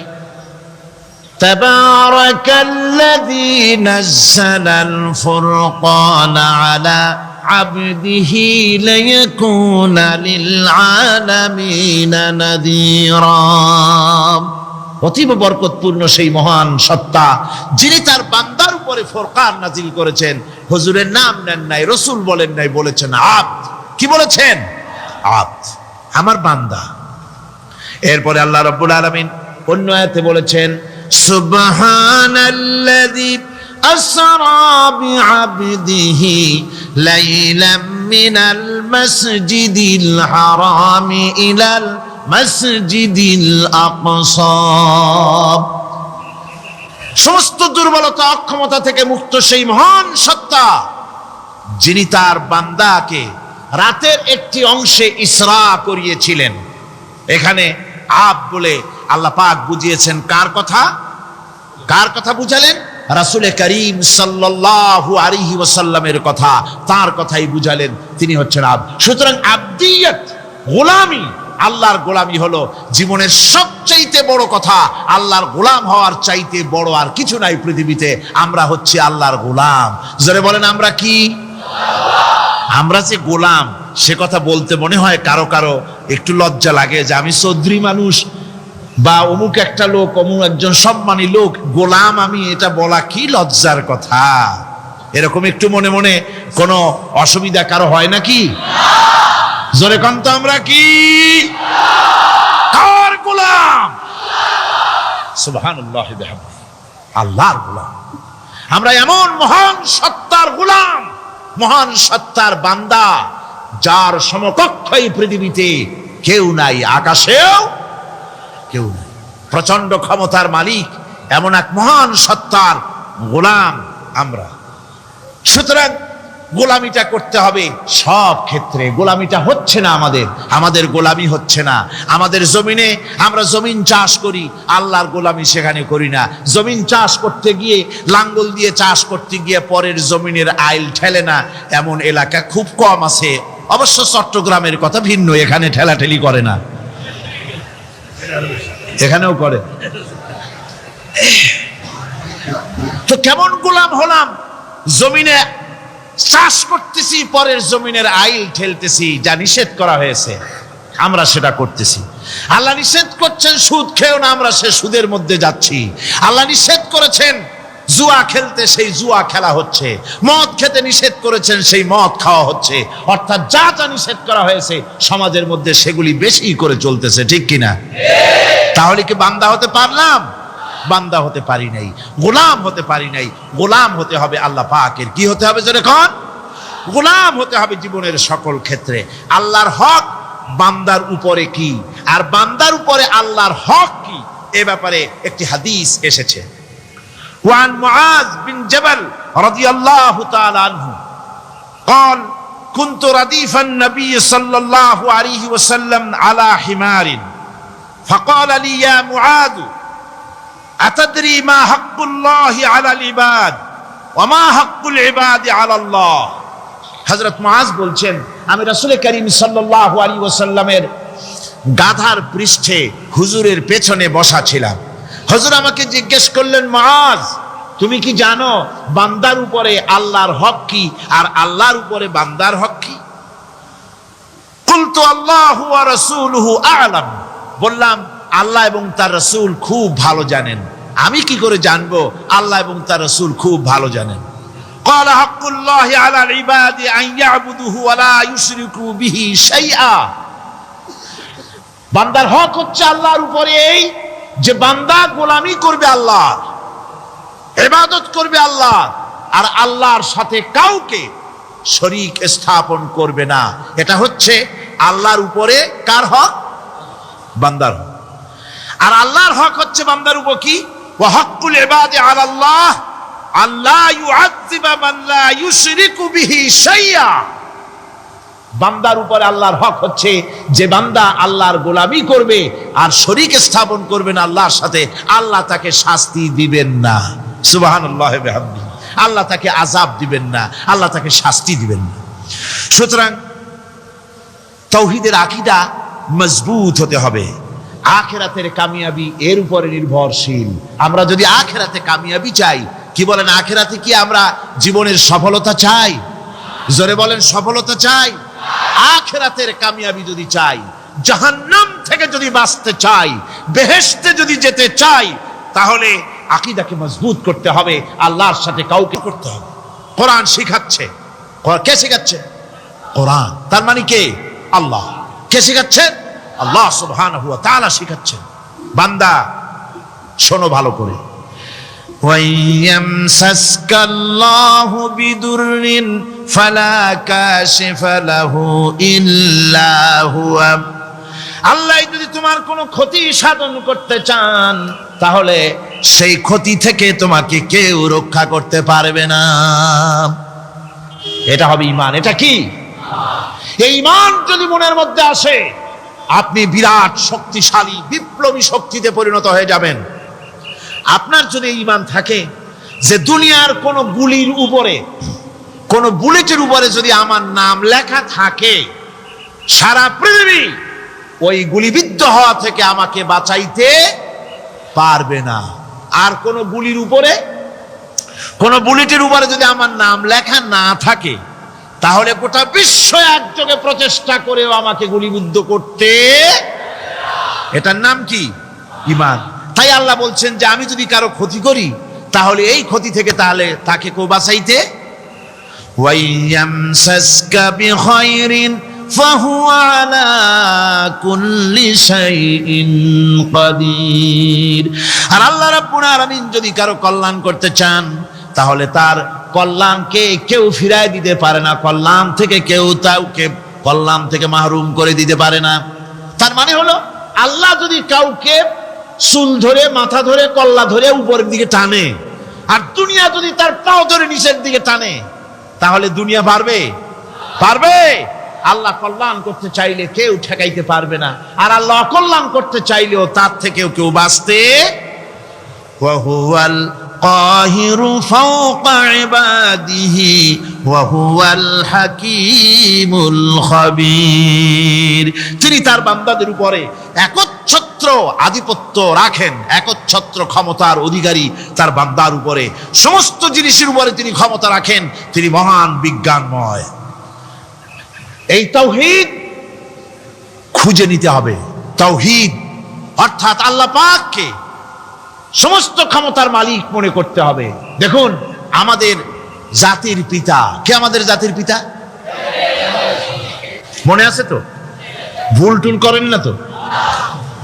তাবারাকাল্লাযী নাযালাল ফুরকানা আলা আবদিহি লিয়াকুনা লিল আলামিনা নাযীরা। অতীব বরকতপূর্ণ সেই মহান সত্তা যিনি তার বান্দার উপরে ফুরকান নাজিল করেছেন। হুজুরের নাম নেন নাই, রাসূল বলেন নাই, বলেছেন আব্দ। কি বলেছেন? আব্দ, আমার বান্দা। এরপরে আল্লাহ রাব্বুল আলামিন অন্য আয়াতে বলেছেন, সুবহানাল্লাযী আসরা বিআবদিহি লাইলাম মিনাল মাসজিদিল হারামি ইলাল মসজিদিল আকসা। সমস্ত দুর্বলতা অক্ষমতা থেকে মুক্ত সেই মহান সত্তা যিনি তার বান্দাকে রাতের একটি অংশে ইসরা করিয়েছিলেন। এখানে আব বলে আল্লাহ পাক বুঝিয়েছেন কার কথা? কার কথা বুঝালেন? রাসূল করিম সাল্লাল্লাহু আলাইহি ওয়াসাল্লামের কথা, তার কথাই বুঝালেন। তিনি হচ্ছেন আব। সুতরাং আবদিয়ত, গোলামি, আল্লাহর গোলামি হলো জীবনের সবচাইতে বড় কথা। আল্লাহর গোলাম হওয়ার চাইতে বড় আর কিছু নাই পৃথিবীতে। আমরা হচ্ছে আল্লাহর গোলাম। জোরে বলেন, আমরা কি? আমরা যে গোলাম, সে কথা বলতে মনে হয় কারো কারো একটু লজ্জা লাগে যে আমি চৌধুরী মানুষ বা অমুক একটা লোক, অমুক একজন সম্মানী লোক, গোলাম আমি, এটা বলা কি লজ্জার কথা। এরকম একটু মনে মনে কোনো অসুবিধা কারো হয় নাকি? জোরে কোন তো আমরা কি? কার গোলাম? সুবহানাল্লাহি বিহামদিহি, আল্লাহর গোলাম। আমরা এমন মহান সত্তার গোলাম, মহান সত্তার বান্দা, যার সমকক্ষ এই পৃথিবীতে কেউ নাই, আকাশেও কেউ নাই। প্রচন্ড ক্ষমতার মালিক এমন এক মহান সত্তার গোলাম আমরা। সুতরাং গোলামিটা করতে হবে সব ক্ষেত্রে। গোলামিটা হচ্ছে না আমাদের গোলামি হচ্ছে না। আমাদের জমিনে আমরা জমিন চাষ করি, আল্লাহর গোলামি সেখানে করি না। জমিন চাষ করতে গিয়ে, লাঙ্গল দিয়ে চাষ করতে গিয়ে পরের জমিনের আইল ঠেলে না, এমন এলাকা খুব কম আছে। অবশ্য চট্টগ্রামের কথা ভিন্ন, এখানে ঠেলাঠেলি করে না, এখানেও করে। তো কেমন গোলাম হলাম? জমিনে চাষ করতেছি, পরের জমিনের আইল ঠেলতেছি, যা নিষেধ করা হয়েছে আমরা সেটা করতেছি। আল্লাহ নিষেধ করছেন সুদ খেও না, আমরা সে সুদের মধ্যে যাচ্ছি। আল্লাহ নিষেধ করেছেন জুয়া খেলতে, সেই জুয়া খেলা হচ্ছে। মদ খেতে নিষেধ করেছেন, সেই মদ খাওয়া হচ্ছে। অর্থাৎ যা যা নিষেধ করা হয়েছে সমাজের মধ্যে সেগুলি বেশি করে চলতেছে, ঠিক কিনা? তাহলে কি বান্দা হতে পারলাম? বান্দা হতে পারি নাই, গোলাম হতে পারি নাই। গোলাম হতে হবে আল্লাহ পাকের। কি হতে হবে জোরে কোন? গোলাম হতে হবে জীবনের সকল ক্ষেত্রে। আল্লাহর হক বান্দার উপরে কি, আর বান্দার উপরে আল্লাহর হক কি, এ ব্যাপারে একটি হাদিস এসেছে। ওয়ান মুআজ বিন জাবাল রাদিয়াল্লাহু তাআলা আনহু قال كنت رديف النبي صلى الله عليه وسلم على حمار فقال لي يا معاذ أتدري ما حق الله على العباد وما حق العباد على الله। হযরত মুআজ বলছেন, আমি রাসূল করিম সাল্লাল্লাহু আলাইহি ওয়াসাল্লামের গাধার পৃষ্ঠে হুজুরের পেছনে বসা ছিলাম। হুজুর আমাকে জিজ্ঞেস করলেন, মুআজ তুমি কি জানো বান্দার উপরে আল্লাহর হক কি আর আল্লাহর উপরে বান্দার হক কি? কুলতু আল্লাহু ওয়া রাসূলুহু আ'লাম, বললাম আল্লাহ এবং তার রাসূল খুব ভালো জানেন। আমি কি করে জানবো? আল্লাহ এবং তার রাসূল খুব ভালো জানেন। ক্বালা হাক্কুল্লাহি আলাল ইবাদি আন ইয়াবুদুহু ওয়া লা ইউশরিকু বিহি শাইআ। বান্দার হক হচ্ছে আল্লাহর উপরে এই যে বান্দা গোলামি করবে আল্লাহ, ইবাদত করবে আল্লাহ, আর আল্লাহর সাথে কাউকে শরীক স্থাপন করবে না। এটা হচ্ছে আল্লাহর উপরে কার হক? বান্দার হক। আর আল্লাহর হক হচ্ছে বান্দার উপর কি? ওয়া হাক্কুল ইবাদি আলাল্লাহ আল্লা ইউআযযিবা মান লা ইউশরিকু বিহি শাইআ। বান্দার উপরে আল্লাহর হক হচ্ছে যে বান্দা আল্লাহর গোলামি করবে আর শরীক স্থাপন করবে না আল্লাহর সাথে, আল্লাহ তাকে শাস্তি দিবেন না। সুবহানাল্লাহ ওয়া বিহামদিহি। আল্লাহ তাকে আযাব দিবেন না, আল্লাহ তাকে শাস্তি দিবেন না। সুতরাং তাওহীদের আকীদা মজবুত হতে হবে। আখিরাতের কামিয়াবি এর উপরে নির্ভরশীল। আমরা যদি আখিরাতে কামিয়াবি চাই, কি বলেন, আখিরাতে কি আমরা জীবনের সফলতা চাই? জোরে বলেন, সফলতা চাই। আখিরাতের কামিয়াবি যদি চাই, জাহান্নাম থেকে যদি বাঁচতে চাই, বেহেশতে যদি যেতে চাই, তাহলে আকীদাকে মজবুত করতে হবে, আল্লাহর সাথে কাউকে করতে হবে। কোরআন শিখাচ্ছে। কে শিখাচ্ছে? কোরআন। তার মানে কে? আল্লাহ। কে শিখাচ্ছেন? আল্লাহ সুবহানাহু ওয়া তাআলা শিখাচ্ছেন। বান্দা শোনো ভালো করে। ওয়াইয়ামসাসকাল্লাহু বিদুররিন ফালা কাশিফা লাহু ইল্লা হুয়া। আল্লাহ যদি তোমার কোনো ক্ষতি সাধন করতে চান, তাহলে সেই ক্ষতি থেকে তোমাকে কেউ রক্ষা করতে পারবে না। এটা হবে ঈমান। এটা কি? এই ঈমান যদি মনের মধ্যে আসে, আপনি বিরাট শক্তিশালী বিপ্লবী শক্তিতে পরিণত হয়ে যাবেন। আপনার যদি ঈমান থাকে যে দুনিয়ার কোন গুলির উপরে, কোন বুলেটের উপরে যদি আমার নাম লেখা থাকে, সারা পৃথিবী ওই গুলিবিদ্ধ হওয়া থেকে আমাকে বাঁচাইতে পারবে না। আর কোন গুলির উপরে, কোন বুলেটের উপরে যদি আমার নাম লেখা না থাকে, তাহলে গোটা বিশ্ব একযোগে প্রচেষ্টা করেও আমাকে গুলিবিদ্ধ করতে, এটার নাম কি? ঈমান। তাই আল্লাহ বলছেন যে আমি যদি কারো ক্ষতি করি, তাহলে এই ক্ষতি থেকে তাহলে তাকে কেউ বাঁচাইতে। ওয়াইয়ামসাসকা বিখাইরিন ফাহুয়া আলা কুল্লি শাইইন কাদির। আর আল্লাহ রাব্বুল আলামিন যদি কারো কল্যাণ করতে চান, তাহলে তার কল্যাণকে কেউ ফিরায় দিতে পারে না, কল্যাণ থেকে কেউ তাকে কল্যাণ থেকে মাহরুম করে দিতে পারে না। তার মানে হলো, আল্লাহ যদি কাউকে চুল ধরে, মাথা ধরে, কল্লা ধরে উপরের দিকে টানে, আর দুনিয়া যদি তার পাও ধরে নিচের দিকে টানে, তাহলে দুনিয়া পারবে? পারবে? আল্লাহ কল্যাণ করতে চাইলে কেউ ঠেকাইতে পারবে না, আর আল্লাহ অকল্যাণ করতে চাইলেও তার থেকেও কেউ বাঁচতে। ওয়া হুয়াল কাহিরু ফাওকা ইবাদিহি ওয়া হুয়াল হাকীমুল খাবীর। তিনি তার বান্দাদের উপরে একচ্ছত্র আধিপত্য রাখেন, একচ্ছত্র ক্ষমতার অধিকারী তার বান্দার উপরে, সমস্ত জিনিসের উপরে তিনি ক্ষমতা রাখেন। তিনি মহান বিজ্ঞানময়। এই তাওহীদ খুঁজে নিতে হবে। তাওহীদ অর্থাৎ আল্লাহ পাককে সমস্ত ক্ষমতার মালিক মনে করতে হবে। দেখুন, আমাদের জাতির পিতা কে? আমাদের জাতির পিতা মনে আছে তো? ভুল টুল করেন না তো?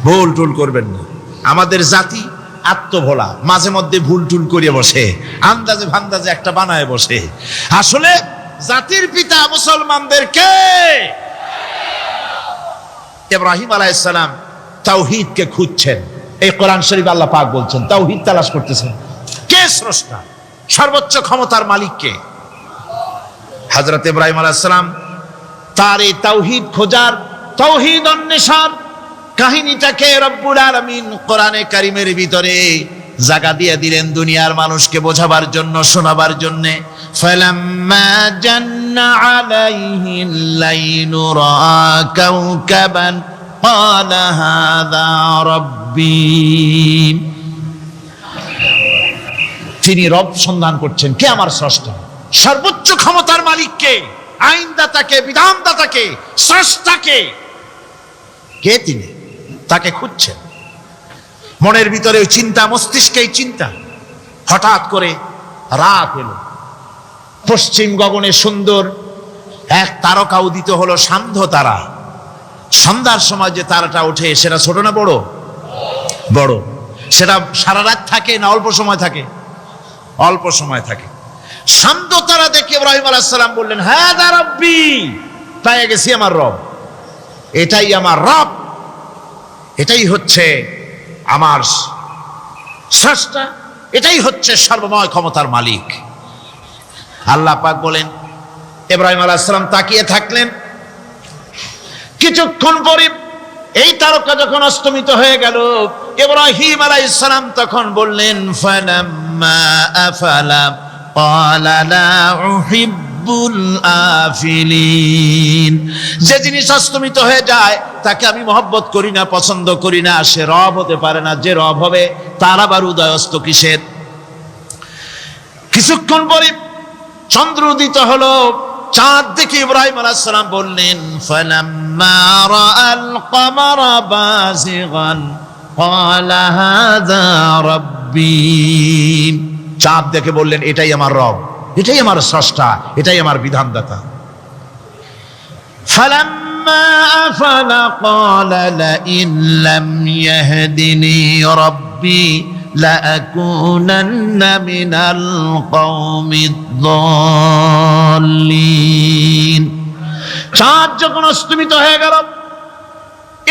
ভুল টুল করবেন না। আমাদের জাতি আত্মভোলা, মাঝে মধ্যে ভুল টুল করে বসে, আন্দাজে ভান্দাজে একটা বানায় বসে। আসলে জাতির পিতা মুসলমানদের কে? ইব্রাহিম আলাইহিস সালাম তাওহীদকে খুঁজছেন। এই কোরআন শরীফ আল্লাহ পাক বলছেন তাওহীদ তালাশ করতেছেন। কে স্রষ্টা? সর্বোচ্চ ক্ষমতার মালিক কে? হযরত ইব্রাহিম আলাইহিস সালাম তার এই তাওহীদ খোঁজার, তাওহীদ অন্বেষণ কাহিনীটাকে রব্বুল আলামিন কোরআনে কারীমের ভিতরে জায়গা দিয়ে দিলেন দুনিয়ার মানুষকে বোঝাবার জন্য, শোনাবার জন্য। ফালাম্মা জান্না আলাইহিল লাইলু রাআ কাওকাবান ক্বালা হাযা রাব্বী। তিনি রব সন্ধান করছেন, কে আমার স্রষ্টা? সর্বোচ্চ ক্ষমতার মালিককে, আইনদাতাকে, বিধানদাতাকে, স্রষ্টাকে, কে তিনি? তাকে খুঁজছেন। মনের ভিতরে চিন্তা, মস্তিষ্কে চিন্তা। হঠাৎ করে রাত এলো, পশ্চিম গগনে সুন্দর এক তারকা উদিত হলো, সান্ধ্য তারা। সন্ধ্যার সময় যে তারাটা ওঠে সেটা ছোট না বড়? বড়। সেটা সারা রাত থাকে না অল্প সময় থাকে? অল্প সময় থাকে। শান্ত তারা দেখে ইব্রাহিম আলাইহিস সালাম বললেন, হাদা রাব্বি, পেয়ে গেছি আমার রব, এটাই আমার রব, এটাই হচ্ছে আমার স্রষ্টা, এটাই হচ্ছে সর্বময় ক্ষমতার মালিক। আল্লাহ পাক বলেন, ইব্রাহিম আলাইহিস সালাম তাকিয়ে থাকলেন। কিছুক্ষণ পরে এই তারকা যখন অস্তমিত হয়ে গেল, ইব্রাহিম আলাইহিস সালাম তখন বললেন, ফালাম্মা আফালা ক্বালা লা উহিব্বুল আফিলিন। যে জিনিস অস্তমিত হয়ে যায় তাকে আমি মহব্বত করি না, পছন্দ করি না, সে রব হতে পারে না। যে রব হবে তার আবার উদয়স্ত কিসের? কিছুক্ষণ পরে চন্দ্র উদিত হলো, চাঁদ দেখে ইব্রাহিম আলাইহিস সালাম বললেন, ফালাম্মা রাআল কমারা বাযিগান ক্বালা হাযা রাব্বি। চাঁদ দেখে বললেন, এটাই আমার রব, এটাই আমার স্রষ্টা, এটাই আমার বিধানদাতা। ফালাম্মা আফালা ক্বালা লাইন লাম ইয়াহদিনি রাব্বি লাআকুনান্না মিনাল কওমিদ যাল্লিন। চাঁদ যখন অস্তমিত হয়ে গেল,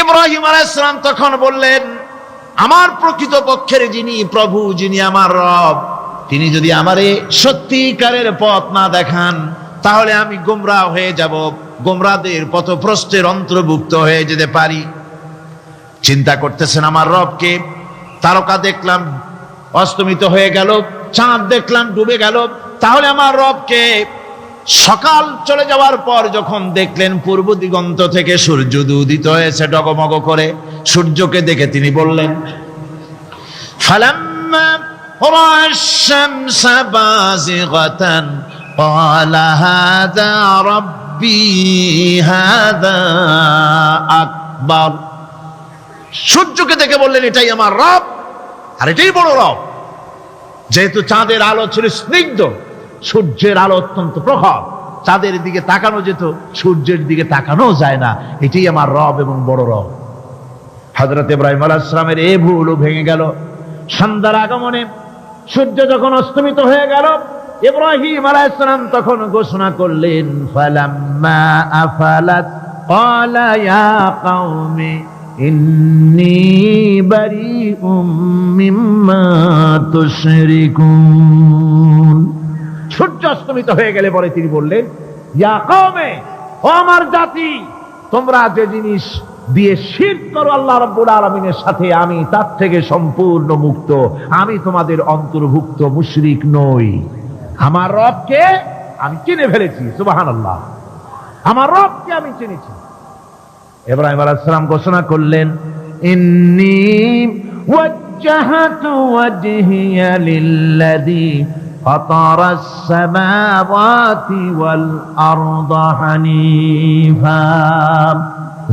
ইব্রাহিম আলাইহিস সালাম তখন বললেন, আমার প্রকৃত পক্ষের যিনি প্রভু, যিনি আমার রব, তিনি যদি আমারে সত্যিকারের পথ না দেখান তাহলে আমি গোমরাহ হয়ে যাব, গোমরাহদের পথভ্রষ্টের অন্তর্ভুক্ত হয়ে যেতে পারি। চিন্তা করতেছেন আমার রবকে। তারকা দেখলাম অস্তমিত হয়ে গেল, চাঁদ দেখলাম ডুবে গেল, তাহলে আমার রবকে। সকাল চলে যাওয়ার পর যখন দেখলেন পূর্ব দিগন্ত থেকে সূর্য উদিত হয়েছে ডগমগ করে, সূর্যকে দেখে তিনি বললেন, ফালাম্মা রা'a আশ-শামসা বাযিগাতান ক্বালা হাযা রাব্বি হাযা আকবার। সূর্যকে দেখে বললেন, এটাই আমার রব, আর এটাই বড় রব। যেহেতু চাঁদের আলো ছিল স্নিগ্ধ, সূর্যের আলো অত্যন্ত প্রখর, চাঁদের দিকে তাকানো যেত, সূর্যের দিকে তাকানো যায় না। এটাই আমার রব এবং বড় রব। হযরত ইব্রাহিম আলাইহিস সালামের এই ভুলও ভেঙে গেল। সন্ধ্যার আগমনে সূর্য যখন অস্তমিত হয়ে গেল, ইব্রাহিম আলাইহিস সালাম তখন ঘোষণা করলেন, ফালাম্মা আফালাত ক্বালা ইয়া কওমি ইন্নী বারিউম মিম্মা তুশরিকুন। সূর্য অস্তমিত হয়ে গেলে পরে তিনি বললেন, ইয়া কওমে, ও আমার জাতি, তোমরা যে জিনিস দিয়ে শিরক করো আল্লাহ রাব্বুল আলামিনের সাথে, আমি তার থেকে সম্পূর্ণ মুক্ত। আমি তোমাদের অন্তর্ভুক্ত, মুশরিক নই। আমার রবকে আমি চিনে ফেলেছি। সুবহানাল্লাহ, আমার রবকে আমি চিনেছি। ইব্রাহিম আলাইহিস সালাম ঘোষণা করলেন, ইন্নী ওয়াজ্জাহাতু ওয়াজহিয়া লিল্লাযী ফাতারাস সামাওয়াতি ওয়াল আরদা হানিফা।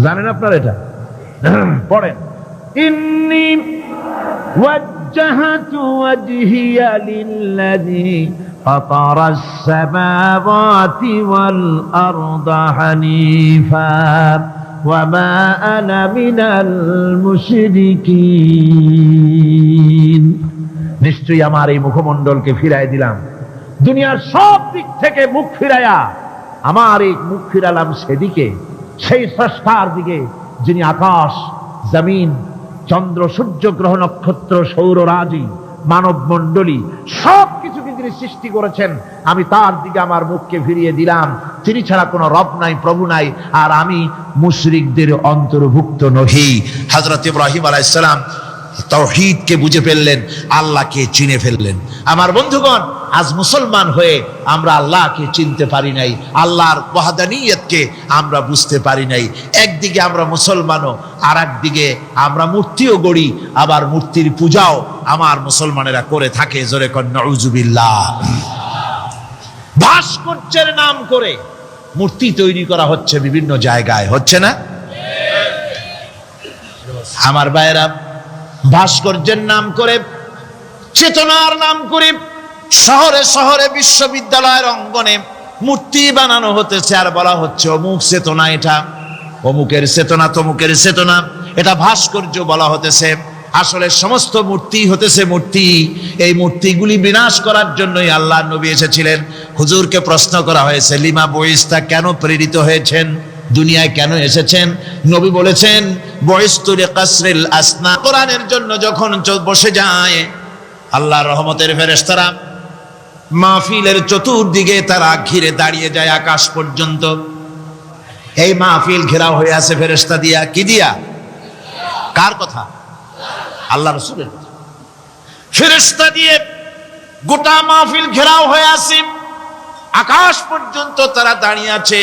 জানেন আপনারা এটা? পড়েন, ইন্নী ওয়াজ্জাহাতু ওয়াজহিয়া লিল্লাযী ফাতারাস সামাওয়াতি ওয়াল আরদা হানিফা ওয়া মা আনা মিনাল মুশরিকিন। নিশ্চয়ই আমার এই মুখমণ্ডলকে ফিরাই দিলাম, দুনিয়ার সব দিক থেকে মুখ ফিরাইয়া আমার এই মুখ ফিরালাম সেদিকে, সেই স্রষ্টার দিকে, যিনি আকাশ, জমিন, চন্দ্র, সূর্য, গ্রহ, নক্ষত্র, সৌররাজি, মানব মণ্ডলী সবকিছুকে যিনি সৃষ্টি করেছেন, আমি তার দিকে আমার মুখকে ফিরিয়ে দিলাম। তিনি ছাড়া কোনো রব নাই, প্রভু নাই, আর আমি মুশরিকদের অন্তর্ভুক্ত নহি। হযরত ইব্রাহিম আলাইহিস সালাম তাওহীদকে বুঝে ফেললেন, আল্লাহকে চিনে ফেললেন। আমার বন্ধুগণ, আজ মুসলমান হয়ে আমরা আল্লাহকে চিনতে পারি নাই, আল্লাহর ওয়াহদানিয়তকে আমরা বুঝতে পারি নাই। একদিকে আমরা মুসলমানও, আর একদিকে আমরা মূর্তিও গড়ি, আবার মূর্তির পূজাও আমার মুসলমানেরা করে থাকে। জোরে কর নাউজুবিল্লাহ। ভাস্কর্যের নাম করে মূর্তি তৈরি করা হচ্ছে বিভিন্ন জায়গায়, হচ্ছে না? আমার ভাইয়েরা, ভাস্কর্যের নাম করে, চেতনার নাম করে শহরে শহরে, বিশ্ববিদ্যালয়ের অঙ্গনে মূর্তি বানানো হতেছে, আর বলা হচ্ছে অমুক চেতনা এটা। অমুকের চেতনা তমুকের চেতনা, এটা ভাস্কর্য বলা হতেছে। আসলে সমস্ত মূর্তি হতেছে মূর্তি। এই মূর্তিগুলি বিনাশ করার জন্যই আল্লাহ নবী এসেছিলেন। হুজুরকে প্রশ্ন করা হয়েছে, লিমা বইস্তা, কেন প্রেরিত হয়েছেন, দুনিয়ায় কেন এসেছেন? নবী বলেছেন, বইস্তু লিকাসরিল আসনা। কোরআনের জন্য যখন বসে যায়, আল্লাহর রহমতের ফেরেশতারা মাহফিলের চতুর্দিকে তারা ঘিরে দাঁড়িয়ে যায় আকাশ পর্যন্ত। এই মাহফিল ঘেরাও হয়ে আছে ফেরেশতা দিয়া। কি দিয়া? কার কথা? আল্লাহ রাসূলের। ফেরেশতা দিয়ে গোটা মাহফিল ঘেরাও হয়ে আছে, আকাশ পর্যন্ত তারা দাঁড়িয়ে আছে।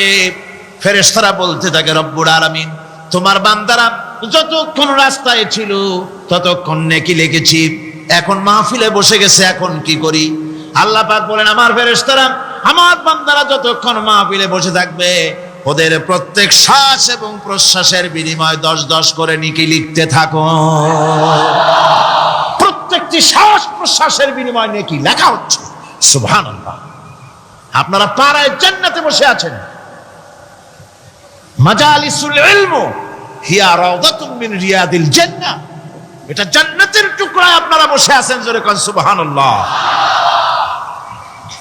ফেরেশতারা বলতে থাকে, রব্বুল আলামিন, তোমার বান্দারা যতক্ষণ রাস্তায় ছিল ততক্ষণ নেকি লিখেছি, এখন মাহফিলে বসে গেছে, এখন কি করি? আল্লাহ পাক বলেন, আমার ফেরেশতারা, আমার বান্দারা যতক্ষণ মাহফিলে বসে থাকবে, ওদের প্রত্যেক শ্বাস এবং প্রশ্বাসের বিনিময়ে 10-10 করে নেকি লিখতে থাকো। প্রত্যেকটি শ্বাস প্রশ্বাসের বিনিময়ে নেকি লেখা হচ্ছে। সুবহানাল্লাহ। আপনারা পাড়ায় জান্নাতে বসে আছেন। মাজালিসুল ইলম হিয়া রাউদাতুম মিন রিয়াদিল জান্নাহ, এটা জান্নাতের টুকরায় আপনারা বসে আছেন। জোরে কোন সুবহানাল্লাহ।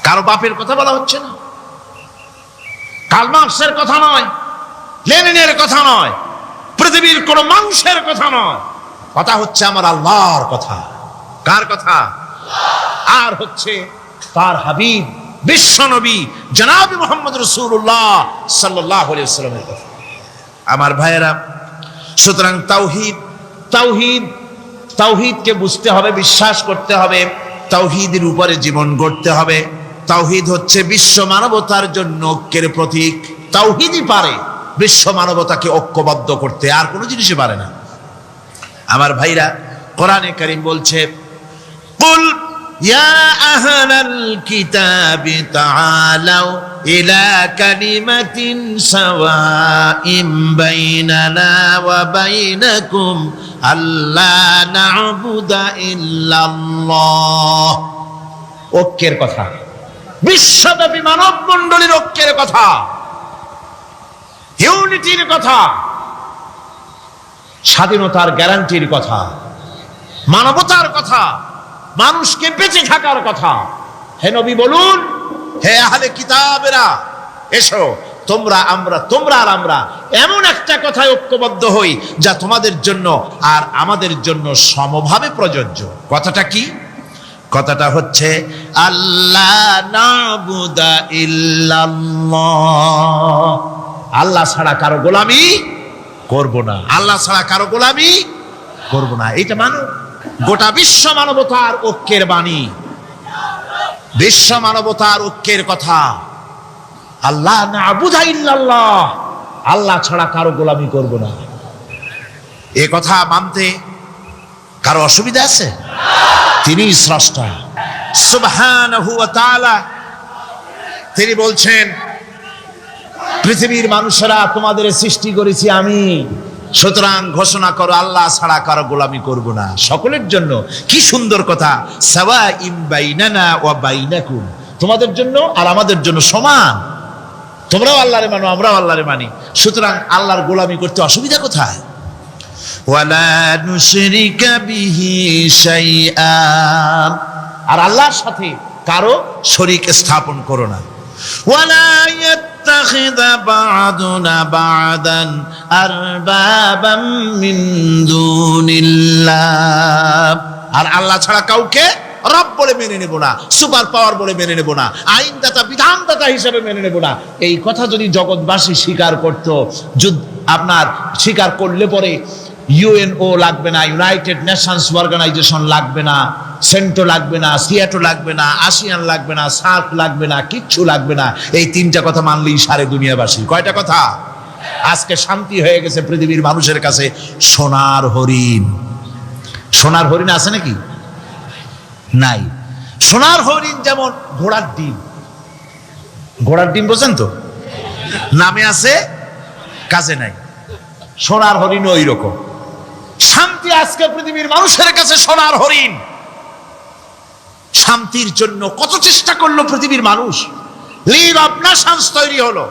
কারো বাপের কথা বলা হচ্ছে না, কার্ল মার্কসের কথা নয়, লেনিনের কথা নয়, পৃথিবীর কোন মানুষের কথা নয়, কথা হচ্ছে আমার আল্লাহর কথা। কার কথা? আর হচ্ছে তার হাবিব বিশ্ব নবী জনাব মুহাম্মদ রাসূলুল্লাহ সাল্লাল্লাহু আলাইহি ওয়াসাল্লামের কথা। আমার ভাইয়েরা, সুতরাং তাওহীদ, তাওহীদ, তাওহীদকে বুঝতে হবে, বিশ্বাস করতে হবে, তাওহীদের উপরে জীবন গড়তে হবে। তাওহীদ হচ্ছে বিশ্ব মানবতার জন্য ঐক্যের প্রতীক। তাওহীদই পারে বিশ্ব মানবতাকে ঐক্যবদ্ধ করতে, আর কোনো জিনিসই পারে না। আমার ভাইরা, কোরআনে কারীম বলছে, কুল ইয়া আহলাল কিতাবি তাআলাউ ইলা কালিমাতিন সাওয়াইন বাইনানা ওয়া বাইনাকুম আল্লা না'বুদা ইল্লাল্লাহ। ঐক্যের কথা, বিশ্বব্যাপী মানব মণ্ডলীর ঐক্যের কথা, ইউনিটির কথা, স্বাধীনতার গ্যারান্টির কথা, মানবতার কথা, মানুষকে বেঁচে থাকার কথা। হে নবী বলুন, হে আহলে কিতাবেরা, এসো, তোমরা আর আমরা এমন একটা কথায় ঐক্যবদ্ধ হই যা তোমাদের জন্য আর আমাদের জন্য সমভাবে প্রযোজ্য। কথাটা কি? কথাটা হচ্ছে আল্লাহ না'বুদা ইল্লাল্লাহ, আল্লাহ ছাড়া কারো গোলামি করব না, আল্লাহ ছাড়া কারো গোলামি করব না। এটা মানে গোটা বিশ্ব মানবতার ঐক্যের বাণী, বিশ্ব মানবতার ঐক্যের কথা। আল্লাহ না'বুদা ইল্লাল্লাহ, আল্লাহ ছাড়া কারো গোলামি করব না। এ কথা মানতে কারো অসুবিধা আছে? তিনি স্রষ্টা সুবহানাহু ওয়া তাআলা। তিনি বলছেন, পৃথিবীর মানুষেরা তোমাদের সৃষ্টি করেছি আমি, সুতরাং ঘোষণা করো আল্লাহ ছাড়া কারো গোলামি করব না, সকলের জন্য। কি সুন্দর কথা, সাওয়াইন বাইনানা ওয়া বাইনাকুম, তোমাদের জন্য আর আমাদের জন্য সমান। তোমরাও আল্লাহরে মানো, আমরাও আল্লাহরে মানি, সুতরাং আল্লাহর গোলামি করতে অসুবিধা কোথায়? ওয়ালা নুশরিকা বিহি শাইআ, আর আল্লাহর সাথে কারো শরীক স্থাপন করো না। ওয়ালা ইয়াত্তাখিযা বা'দুনা বা'দান আরবাবাম মিন দুনিল্লাহ, আর আল্লাহ ছাড়া কাউকে রব বলে মেনে নেব না, সুপার পাওয়ার বলে মেনে নেব না, আইনদাতা বিধানদাতা হিসেবে মেনে নেব না। এই কথা যদি জগৎবাসী স্বীকার করত, আপনার স্বীকার করলে পরে ইউএনও লাগবে না, ইউনাইটেড নেশনস অর্গানাইজেশন লাগবে না, সেন্টো লাগবে না, সিয়াটো লাগবে না, আসিয়ান লাগবে না, সার্ক লাগবে না, কিচ্ছু লাগবে না। এই তিনটা কথা মানলেই সারে দুনিয়াবাসী। কয়টা কথা? আজকে শান্তি হয়ে গেছে পৃথিবীর মানুষের কাছে। সোনার হরিণ, সোনার হরিণ আছে নাকি? নাই। সোনার হরিণ যেমন ঘোড়ার ডিম, ঘোড়ার ডিম বোঝেন তো, নামে আছে কাজে নাই। সোনার হরিণ ওই রকম। শান্তি আজকে পৃথিবীর মানুষের কাছে সোনার হরিণ। শান্তির জন্য কত চেষ্টা করলো পৃথিবীর মানুষ, লিগ অব নেশনস তৈরি হলো,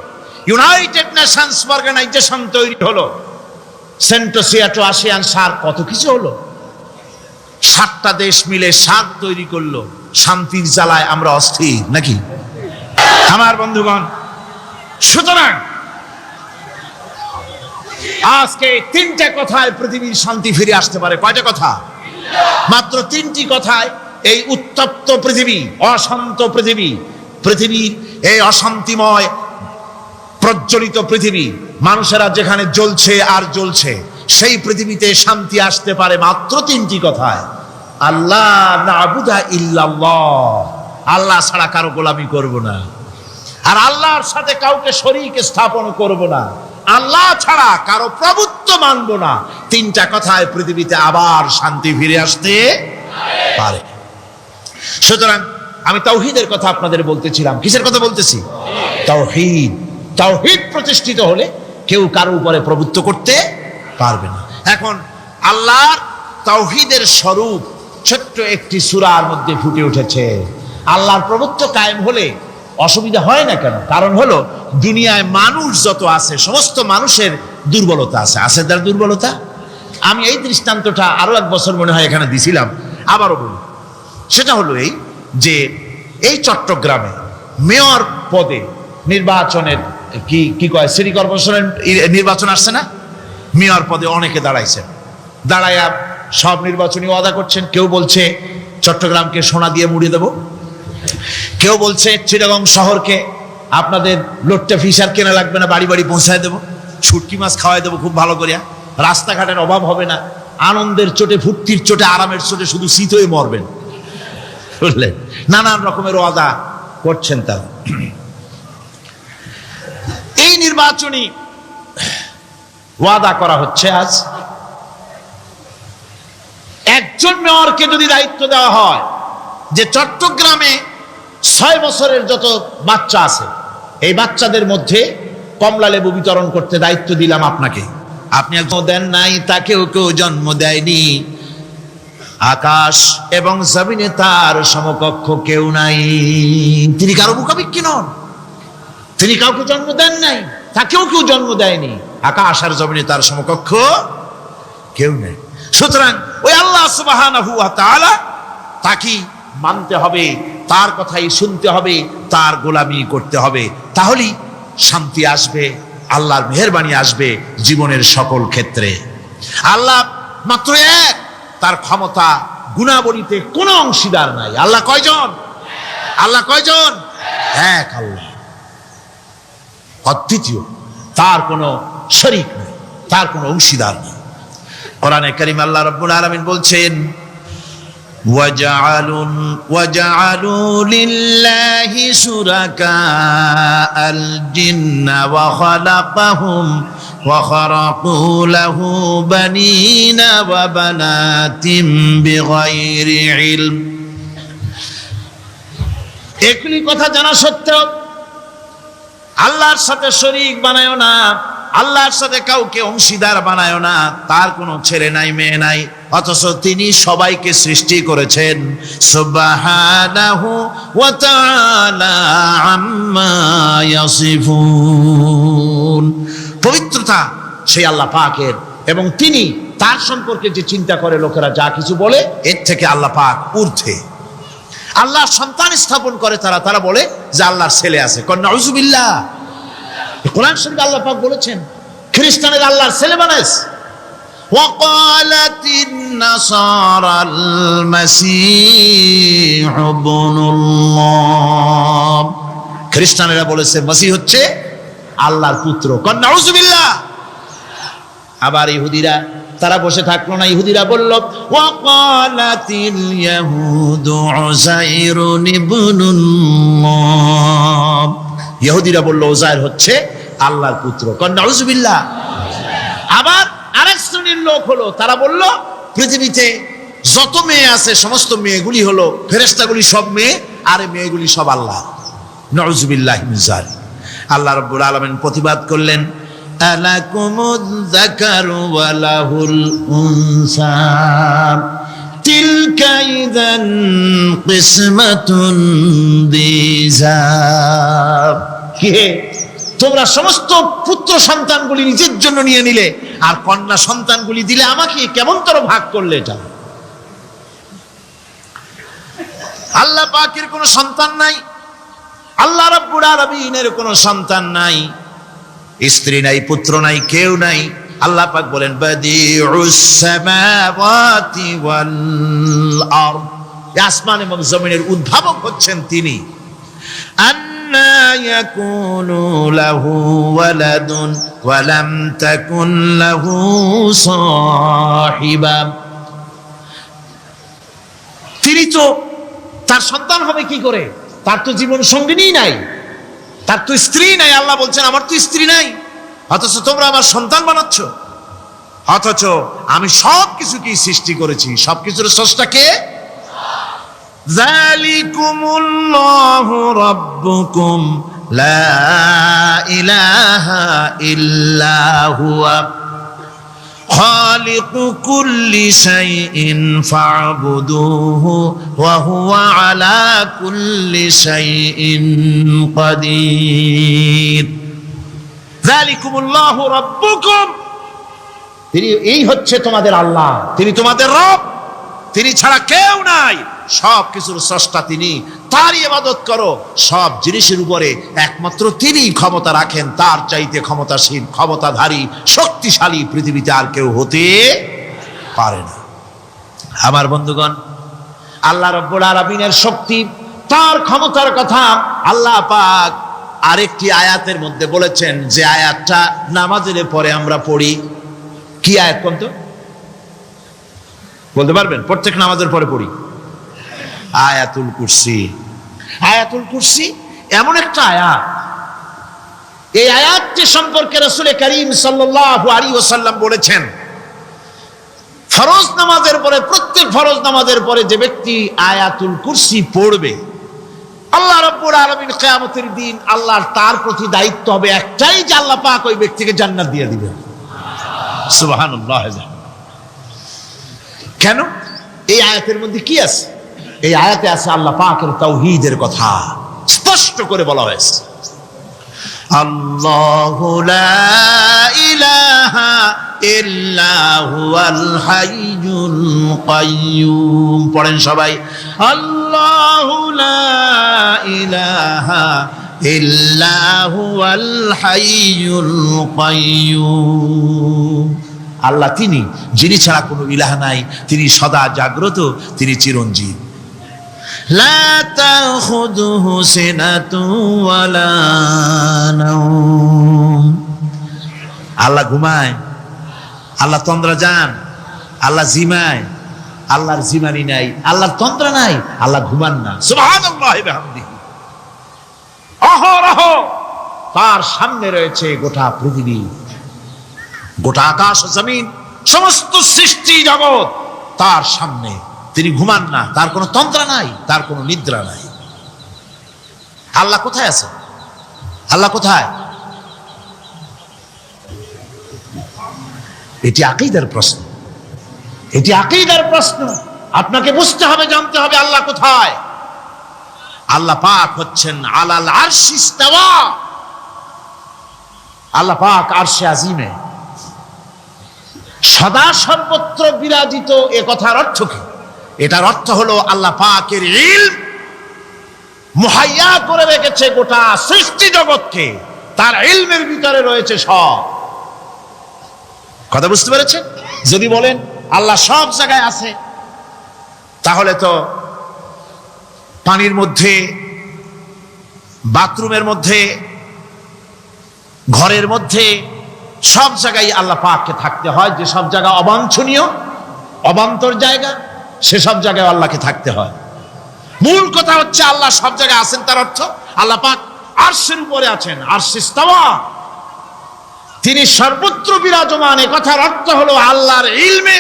ইউনাইটেড নেশনস অর্গানাইজেশন তৈরি হলো, সেন্টোসিয়াটো আসিয়ান সার্ক, কত কিছু হলো। 7টা দেশ মিলে সার্ক তৈরি করলো। শান্তির জ্বালায় আমরা অস্থির নাকি আমার বন্ধুগণ? সুতরাং আজকে 3টে কথায় পৃথিবীর শান্তি ফিরে আসতে পারে। কয়টা কথা? মাত্র 3টি কথায় এই উত্তপ্ত পৃথিবী, অশান্ত পৃথিবী, পৃথিবীর এই অশান্তিময় প্রজ্বলিত পৃথিবী, মানুষেরা যেখানে জ্বলছে আর জ্বলছে, সেই পৃথিবীতে শান্তি আসতে পারে মাত্র 3টি কথায়। আল্লাহ নাবুদা ইল্লাল্লাহ, আল্লাহ ছাড়া কারো গোলামি করব না, আর আল্লাহর সাথে কাউকে শরীক স্থাপন করব না, আল্লাহ ছাড়া কারো প্রভুত্ব মানব না। 3টা কথায় পৃথিবীতে আবার শান্তি ফিরে আসতে পারে। সুতরাং আমি তাওহীদের কথা আপনাদের বলতেছিলাম। কিসের কথা বলতেছি? তাওহীদ। তাওহীদ প্রতিষ্ঠিত হলে কেউ কারো উপরে প্রভুত্ব করতে পারবে না। এখন আল্লাহর তাওহীদের স্বরূপ ছোট্ট একটি সূরার মধ্যে ফুটে উঠেছে। আল্লাহর প্রভুত্ব কায়েম হলে অসুবিধা হয় না কেন? কারণ হলো দুনিয়ায় মানুষ যত আছে, সমস্ত মানুষের দুর্বলতা আছে। আছে তার দুর্বলতা। আমি এই দৃষ্টান্তটা আরো 1 বছর মনে হয় এখানে দিছিলাম, আবারও বলি। সেটা হলো এই যে এই চট্টগ্রামে মেয়র পদে নির্বাচনের কি কয়, সিটি কর্পোরেশনের নির্বাচন আসছে না? মেয়র পদে অনেকে দাঁড়াইছেন। দাঁড়াইয়া সব নির্বাচনী ওয়াদা করছেন। কেউ বলছে চট্টগ্রামকে সোনা দিয়ে মুড়িয়ে দেব, কেউ বলছে চিটাগং শহরকে আপনাদের লোট্টে ফিশার কেনা লাগবে না, বাড়ি বাড়ি পৌঁছায় দেবো, শুটকি মাছ খাওয়াই দেবো খুব ভালো করিয়া, রাস্তাঘাটের অভাব হবে না, আনন্দের চোটে, ফুর্তির চোটে, আরামের চোটে শুধু শীত হয়ে মরবেন। বুঝলেন? নানান রকমের ওয়াদা করছেন তারা। এই নির্বাচনী ওয়াদা করা হচ্ছে। আজ একজন মেয়রকে যদি দায়িত্ব দেওয়া হয় যে চট্টগ্রামে 6 বছরের যত বাচ্চা আছে, এই বাচ্চাদের মধ্যে কমলা লেবু বিতরণ করতে দায়িত্ব দিলাম আপনাকে, আপনি একজন দেন নাই, তাকেও কেউ জন্ম দেয়নি, আকাশ এবং জমিনে তার সমকক্ষ কেউ নাই, তিনি কারো মুখাপেক্ষী নন, তিনি কাউকে জন্ম দেন নাই, তাকেও কেউ জন্ম দেয়নি, আকাশ আর জমিনে তার সমকক্ষ কেউ নেই। সুতরাং ওই আল্লাহ সুবহানাহু ওয়া তাআলা তাকে মানতে হবে, তার কথাই শুনতে হবে, তার গোলামি করতে হবে, তাহলেই শান্তি আসবে, আল্লাহর মেহেরবানি আসবে জীবনের সকল ক্ষেত্রে। আল্লাহ মাত্র এক, তার ক্ষমতা গুণাবলীতে কোনো অংশীদার নাই। আল্লাহ কয়জন? আল্লাহ কয়জন? এক আল্লাহ, অদ্বিতীয়, তার কোনো শরীক নেই, তার কোনো অংশীদার নেই। কোরআনে কারীম আল্লাহ রাব্বুল আলামিন বলছেন, وَجَعَلُوا لِلَّهِ شُرَكَاءَ الْجِنَّ وَخَلَقَهُمْ وَخَرَقُوا لَهُ بَنِينَ وَبَنَاتٍ بِغَيْرِ عِلْمٍ। এগুলি কথা জানা সত্ত্বেও আল্লাহর সাথে শরীক বানায়ো না, আল্লাহর সাথে কাউকে অংশীদার বানায়ো না, তার কোনো ছেলে নাই, মেয়ে নাই, অথচ তিনি সবাইকে সৃষ্টি করেছেন। সুবহানাহু ওয়া তাআলা আম্মা ইয়াসিফুন। পবিত্রতা সেই আল্লাহ পাকের, এবং তিনি তার সম্পর্কে যে চিন্তা করে লোকেরা যা কিছু বলে, এর থেকে আল্লাহ পাক ঊর্ধ্বে। আল্লাহ সন্তান স্থাপন করে তারা বলে যে আল্লাহর ছেলে আছে। নাউযুবিল্লাহ। কোরআন শরীফে আল্লাহ পাক বলেছেন খ্রিস্টানের আল্লাহর ছেলে বানাইছে। ওয়াকালাতিন নাসারাল মাসীহ ইবনুল্লাহ। খ্রিস্টানেরা বলেছে মসিহ হচ্ছে আল্লাহর পুত্র। নাউযুবিল্লাহ। আবার ইহুদিরা তারা বসে থাকলো না, ইহুদিরা বলল ওয়াকালাতিল ইয়াহুদু উযাইরুন ইবনুল্লাহ। ইহুদিরা বলল উযাইর হচ্ছে আল্লাহর পুত্র। নাউযুবিল্লাহ। আবার আরেক শ্রেণীর লোক হলো, তারা বলল পৃথিবীতে যত মেয়ে আছে সমস্ত মেয়েগুলি হলো ফেরেশতাগুলি, সব মেয়ে, আর মেয়েগুলি সব আল্লাহ। নাউযুবিল্লাহি মিন যালিক। আল্লাহ রাব্বুল আলামিন প্রতিবাদ করলেন, আলাকুমুয যাকারু ওয়া লাহুল উনসা তিলকা ইযান কিসমাতুন দিজা। কে তোমরা সমস্ত পুত্র সন্তানগুলি নিজের জন্য নিয়ে নিলে, আর কন্যা সন্তানগুলি দিলে আমাকে, কেমন তোর ভাগ করলে এটা? আল্লাহ পাকের কোনো সন্তান নাই, আল্লাহ রাব্বুল আলামিনের কোনো সন্তান নাই, স্ত্রী নাই, পুত্র নাই, কেউ নাই। আল্লাহ পাক বলেন বাদিউস সামাওয়াতি ওয়াল আরদ, আসমান এবং জমিনের উদ্ভাবক হচ্ছেন তিনি। আন্না ইয়াকুনু লাহু ওয়ালাদুন ওয়া লাম তাকুন লাহু সাহিবা, তিনি তো, তার সন্তান হবে কি করে? তার তো জীবন সঙ্গিনী নাই, তার তো স্ত্রী নাই। আল্লাহ বলছেন আমার তো স্ত্রী নাই, অথচ তোমরা আমার সন্তান বানাচ্ছ। অথচ আমি সবকিছুকে সৃষ্টি করেছি, সবকিছুর স্রষ্টা কে? যালিকুমুল্লাহু রাব্বুকুম লা ইলাহা ইল্লা হুয়া খালিকু কুল্লি শাইইন ফা'বুদুহু ওয়া হুয়া আলা কুল্লি শাইইন কাদির। যালিকুমুল্লাহু রাব্বুকুম, তিনি, এই হচ্ছে তোমাদের আল্লাহ, তিনি তোমাদের রব, তিনি ছাড়া কেউ নাই, সব কিছুর স্রষ্টা তিনি, তারই ইবাদত করো। সব জিনিসের উপরে একমাত্র তিনি ক্ষমতা রাখেন, তার চাইতে ক্ষমতাশীল, ক্ষমতাধারী, শক্তিশালী পৃথিবীতে আর কেউ হতে পারে না। আমার বন্ধুগণ, আল্লাহ রাব্বুল আলামিনের শক্তি, তার ক্ষমতার কথা আল্লাহ পাক আরেকটি আয়াতের মধ্যে বলেছেন, যে আয়াতটা নামাজের পরে আমরা পড়ি। কি আয়াত কোন তো? বলতে পারবেন? প্রত্যেক নামাজের পরে পড়ি আয়াতুল কুরসি। আয়াতুল কুরসি এমন একটা আয়াত, এই আয়াতটি সম্পর্কে রাসূল করিম সাল্লাল্লাহু আলাইহি ওয়াসাল্লাম বলেছেন, ফরজ নামাজের পরে, প্রত্যেক ফরজ নামাজের পরে যে ব্যক্তি আয়াতুল কুরসি পড়বে, আল্লাহ রাব্বুল আলামিন কিয়ামতের দিন আল্লাহর তার প্রতি দায়িত্ব হবে একটাই, যে আল্লাহ পাক ওই ব্যক্তিকে জান্নাত দিয়ে দিবেন। সুবহানাল্লাহ। কেন? এই আয়াতের মধ্যে কি আছে? এই আয়াতে আছে আল্লাহ পাকের তাওহীদের কথা স্পষ্ট করে বলা হয়েছে। আল্লাহু লা ইলাহা ইল্লা হুয়াল হাইয়ুল কাইয়্যুম। পড়েন সবাই, আল্লাহু লা ইলাহা ইল্লা হুয়াল হাইয়ুল কাইয়্যুম। আল্লাহ তিনি, যিনি ছাড়া কোনো ইলাহ নাই, তিনি সদা জাগ্রত, তিনি চিরঞ্জীব। লা তাখুযুহু সিনাতুন ওয়ালা নাওম। আল্লাহ ঘুমায়, আল্লাহ তন্দ্রা যান, আল্লাহ জিমায়, আল্লাহর জিমানি নাই, আল্লাহর তন্দ্রা নাই, আল্লাহ ঘুমান না। সুবহানাল্লাহি ওয়া বিহামদিহি। অহরহ তার সামনে রয়েছে গোটা পৃথিবী, গোটা আকাশ জমিন, সমস্ত সৃষ্টি জগৎ তার সামনে। তিনি ঘুমান না, তার কোনো তন্দ্রা নাই, তার কোনো নিদ্রা নাই। আল্লাহ কোথায় আছে? আল্লাহ কোথায়? এটি আকীদার প্রশ্ন, এটি আকীদার প্রশ্ন। আপনাকে বুঝতে হবে, জানতে হবে আল্লাহ কোথায়। আল্লাহ পাক হচ্ছেন আলাল আরশি ইস্তাওয়া, আল্লাহ পাক আরশে আজিমে সদা সর্বত্র বিরাজিত। এ কথার অর্থ কি? এটার অর্থ হলো আল্লাহ পাকের ইলম মুহাইয়া করে রেখেছে গোটা সৃষ্টি জগৎকে, তার ইলমের ভিতরে রয়েছে সব। কথা বুঝতে পেরেছেন? যদি বলেন আল্লাহ সব জায়গায় আছে, তাহলে তো পানির মধ্যে, বাথরুমের মধ্যে, ঘরের মধ্যে, সব জায়গায় আল্লাহ পাককে থাকতে হয়। যে সব জায়গা অবাঞ্ছনীয়, অবান্তর জায়গা, সেসব জায়গায় আল্লাহকে থাকতে হয়। মূল কথা হচ্ছে আল্লাহ সব জায়গায় আছেন, তার অর্থ আল্লাহ পাক আরশের উপরে আছেন, আরশে ইস্তাওয়া, তিনি সর্বত্র বিরাজমান। এ কথার অর্থ হলো আল্লাহর ইলমে,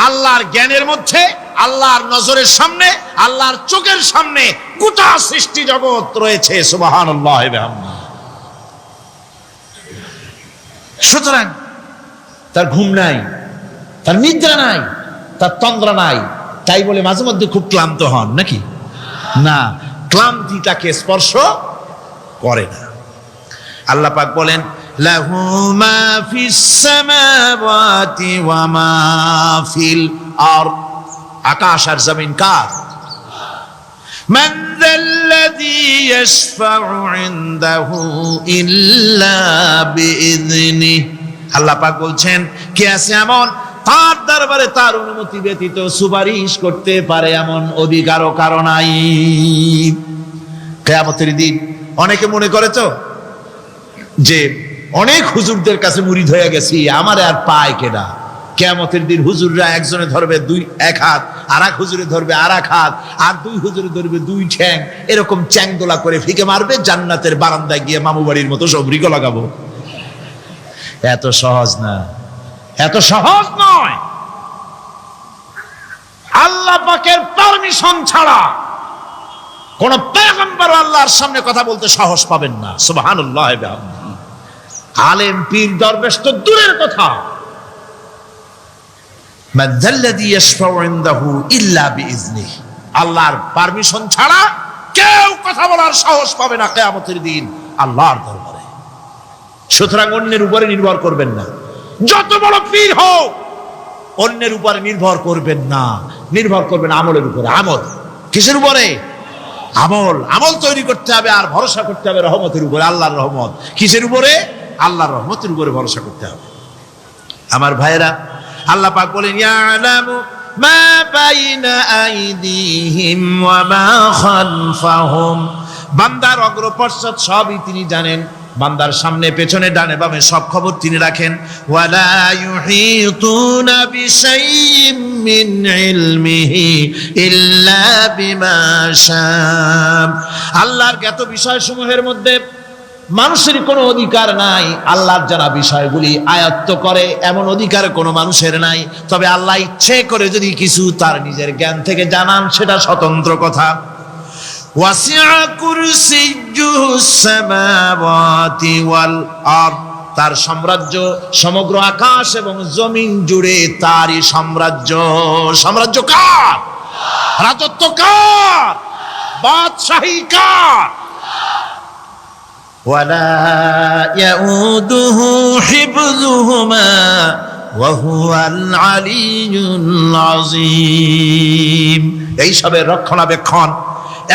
আল্লাহর জ্ঞানের মধ্যে, আল্লাহর নজরের সামনে, আল্লাহর চোখের সামনে গোটা সৃষ্টি জগৎ রয়েছে। সুবহানাল্লাহি ওয়া বিহামদিহি। সুতরাং তার ঘুম নাই, তার নিদ্রা নাই, তার তন্দ্রা নাই। তাই বলে মাঝে মধ্যে খুব ক্লান্ত হন নাকি? না, ক্লান্তি তাকে স্পর্শ করে না। আল্লাহ পাক বলেন লাহু মা ফিস সামাওয়াতি ওয়া মা ফিল আরদ, আকাশ আর জমিন কার? মান যাল্লাযী ইয়াশফাউ ইনদাহু ইল্লা বিইذনিহি, আল্লাহ পাক বলছেন কে আছে এমন তার দরবারে তার অনুমতি ব্যতীত সুপারিশ করতে পারে এমন অধিকারও কারো নাই। কিয়ামতের দিন অনেকে মনে করে তো যে অনেক হুজুরদের কাছে মুরিদ হয়ে গেছি, আমারে আর পায় কেডা। কিয়ামতের দিন হুজুররা একজনে ধরবে এক হাত, আর এক হুজুরে ধরবে আর এক হাত, আর দুই হুজুরে ধরবে দুই ঠ্যাং, এরকম চ্যাংদোলা করে ফিকে মারবে, জান্নাতের বারান্দায় গিয়ে মামু বাড়ির মতো সব রিগো লাগাবো। এত সহজ না, এত সহজ নয়। আল্লাহ পাকের পারমিশন ছাড়া কোন পয়গম্বর আল্লাহর সামনে কথা বলতে সাহস পাবেন না। সুবহানাল্লাহ। আলেম পীর দরবেশ তো দূরের কথা, মান যাল্লাযী ইয়াশফাউ ইনদাহু ইল্লা বিইذনিহি, আল্লাহর পারমিশন ছাড়া কেউ কথা বলার সাহস পাবে না কিয়ামতের দিন আল্লাহর দরবারে। সুতরাং অন্যের উপরে নির্ভর করবেন না, যত বড় পীর হোক অন্যের উপরে নির্ভর করবেন না, নির্ভর করবেন আমলের উপরে। আমল কিসের উপরে? আমল। আমল তৈরি করতে হবে আর ভরসা করতে হবে রহমতের উপরে, আল্লাহর রহমত। কিসের উপরে? আল্লাহর রহমতের উপরে ভরসা করতে হবে। আমার ভাইয়েরা, আল্লাহ পাক বলেন ইয়ালামু মা বাইনা আইদিহিম ওয়া মা খালফাহুম, বান্দার অগ্রপশ্চাৎ সবই তিনি জানেন, বান্দার সামনে পেছনে ডানে বামে সব খবর তিনি রাখেন। ওয়ালা ইউহিতুনা বিশাইইম মিন ইলমিহি ইল্লা বিমা শাআ, আল্লাহর জ্ঞাত বিষয়সমূহের মধ্যে মানুষের কোনো অধিকার নাই আল্লাহর জানা বিষয়গুলি আয়ত্ত করে, এমন অধিকার কোনো মানুষের নাই। তবে আল্লাহ ইচ্ছে করে যদি কিছু তার নিজের জ্ঞান থেকে জানান, সেটা স্বতন্ত্র কথা। ওয়াসিআ কুরসিয়্যুহুস সামাওয়াতি ওয়াল আরদ, তার সাম্রাজ্য সমগ্র আকাশ এবং জমিন জুড়ে তারই সাম্রাজ্য। সাম্রাজ্য কার? রাজত্ব কার? বাদশাহী কার? ওয়ালা ইয়াউদুহু হিফযুহুমা ওয়া হুয়াল আলিয়্যুল আযীম, এই সবের রক্ষণাবেক্ষণ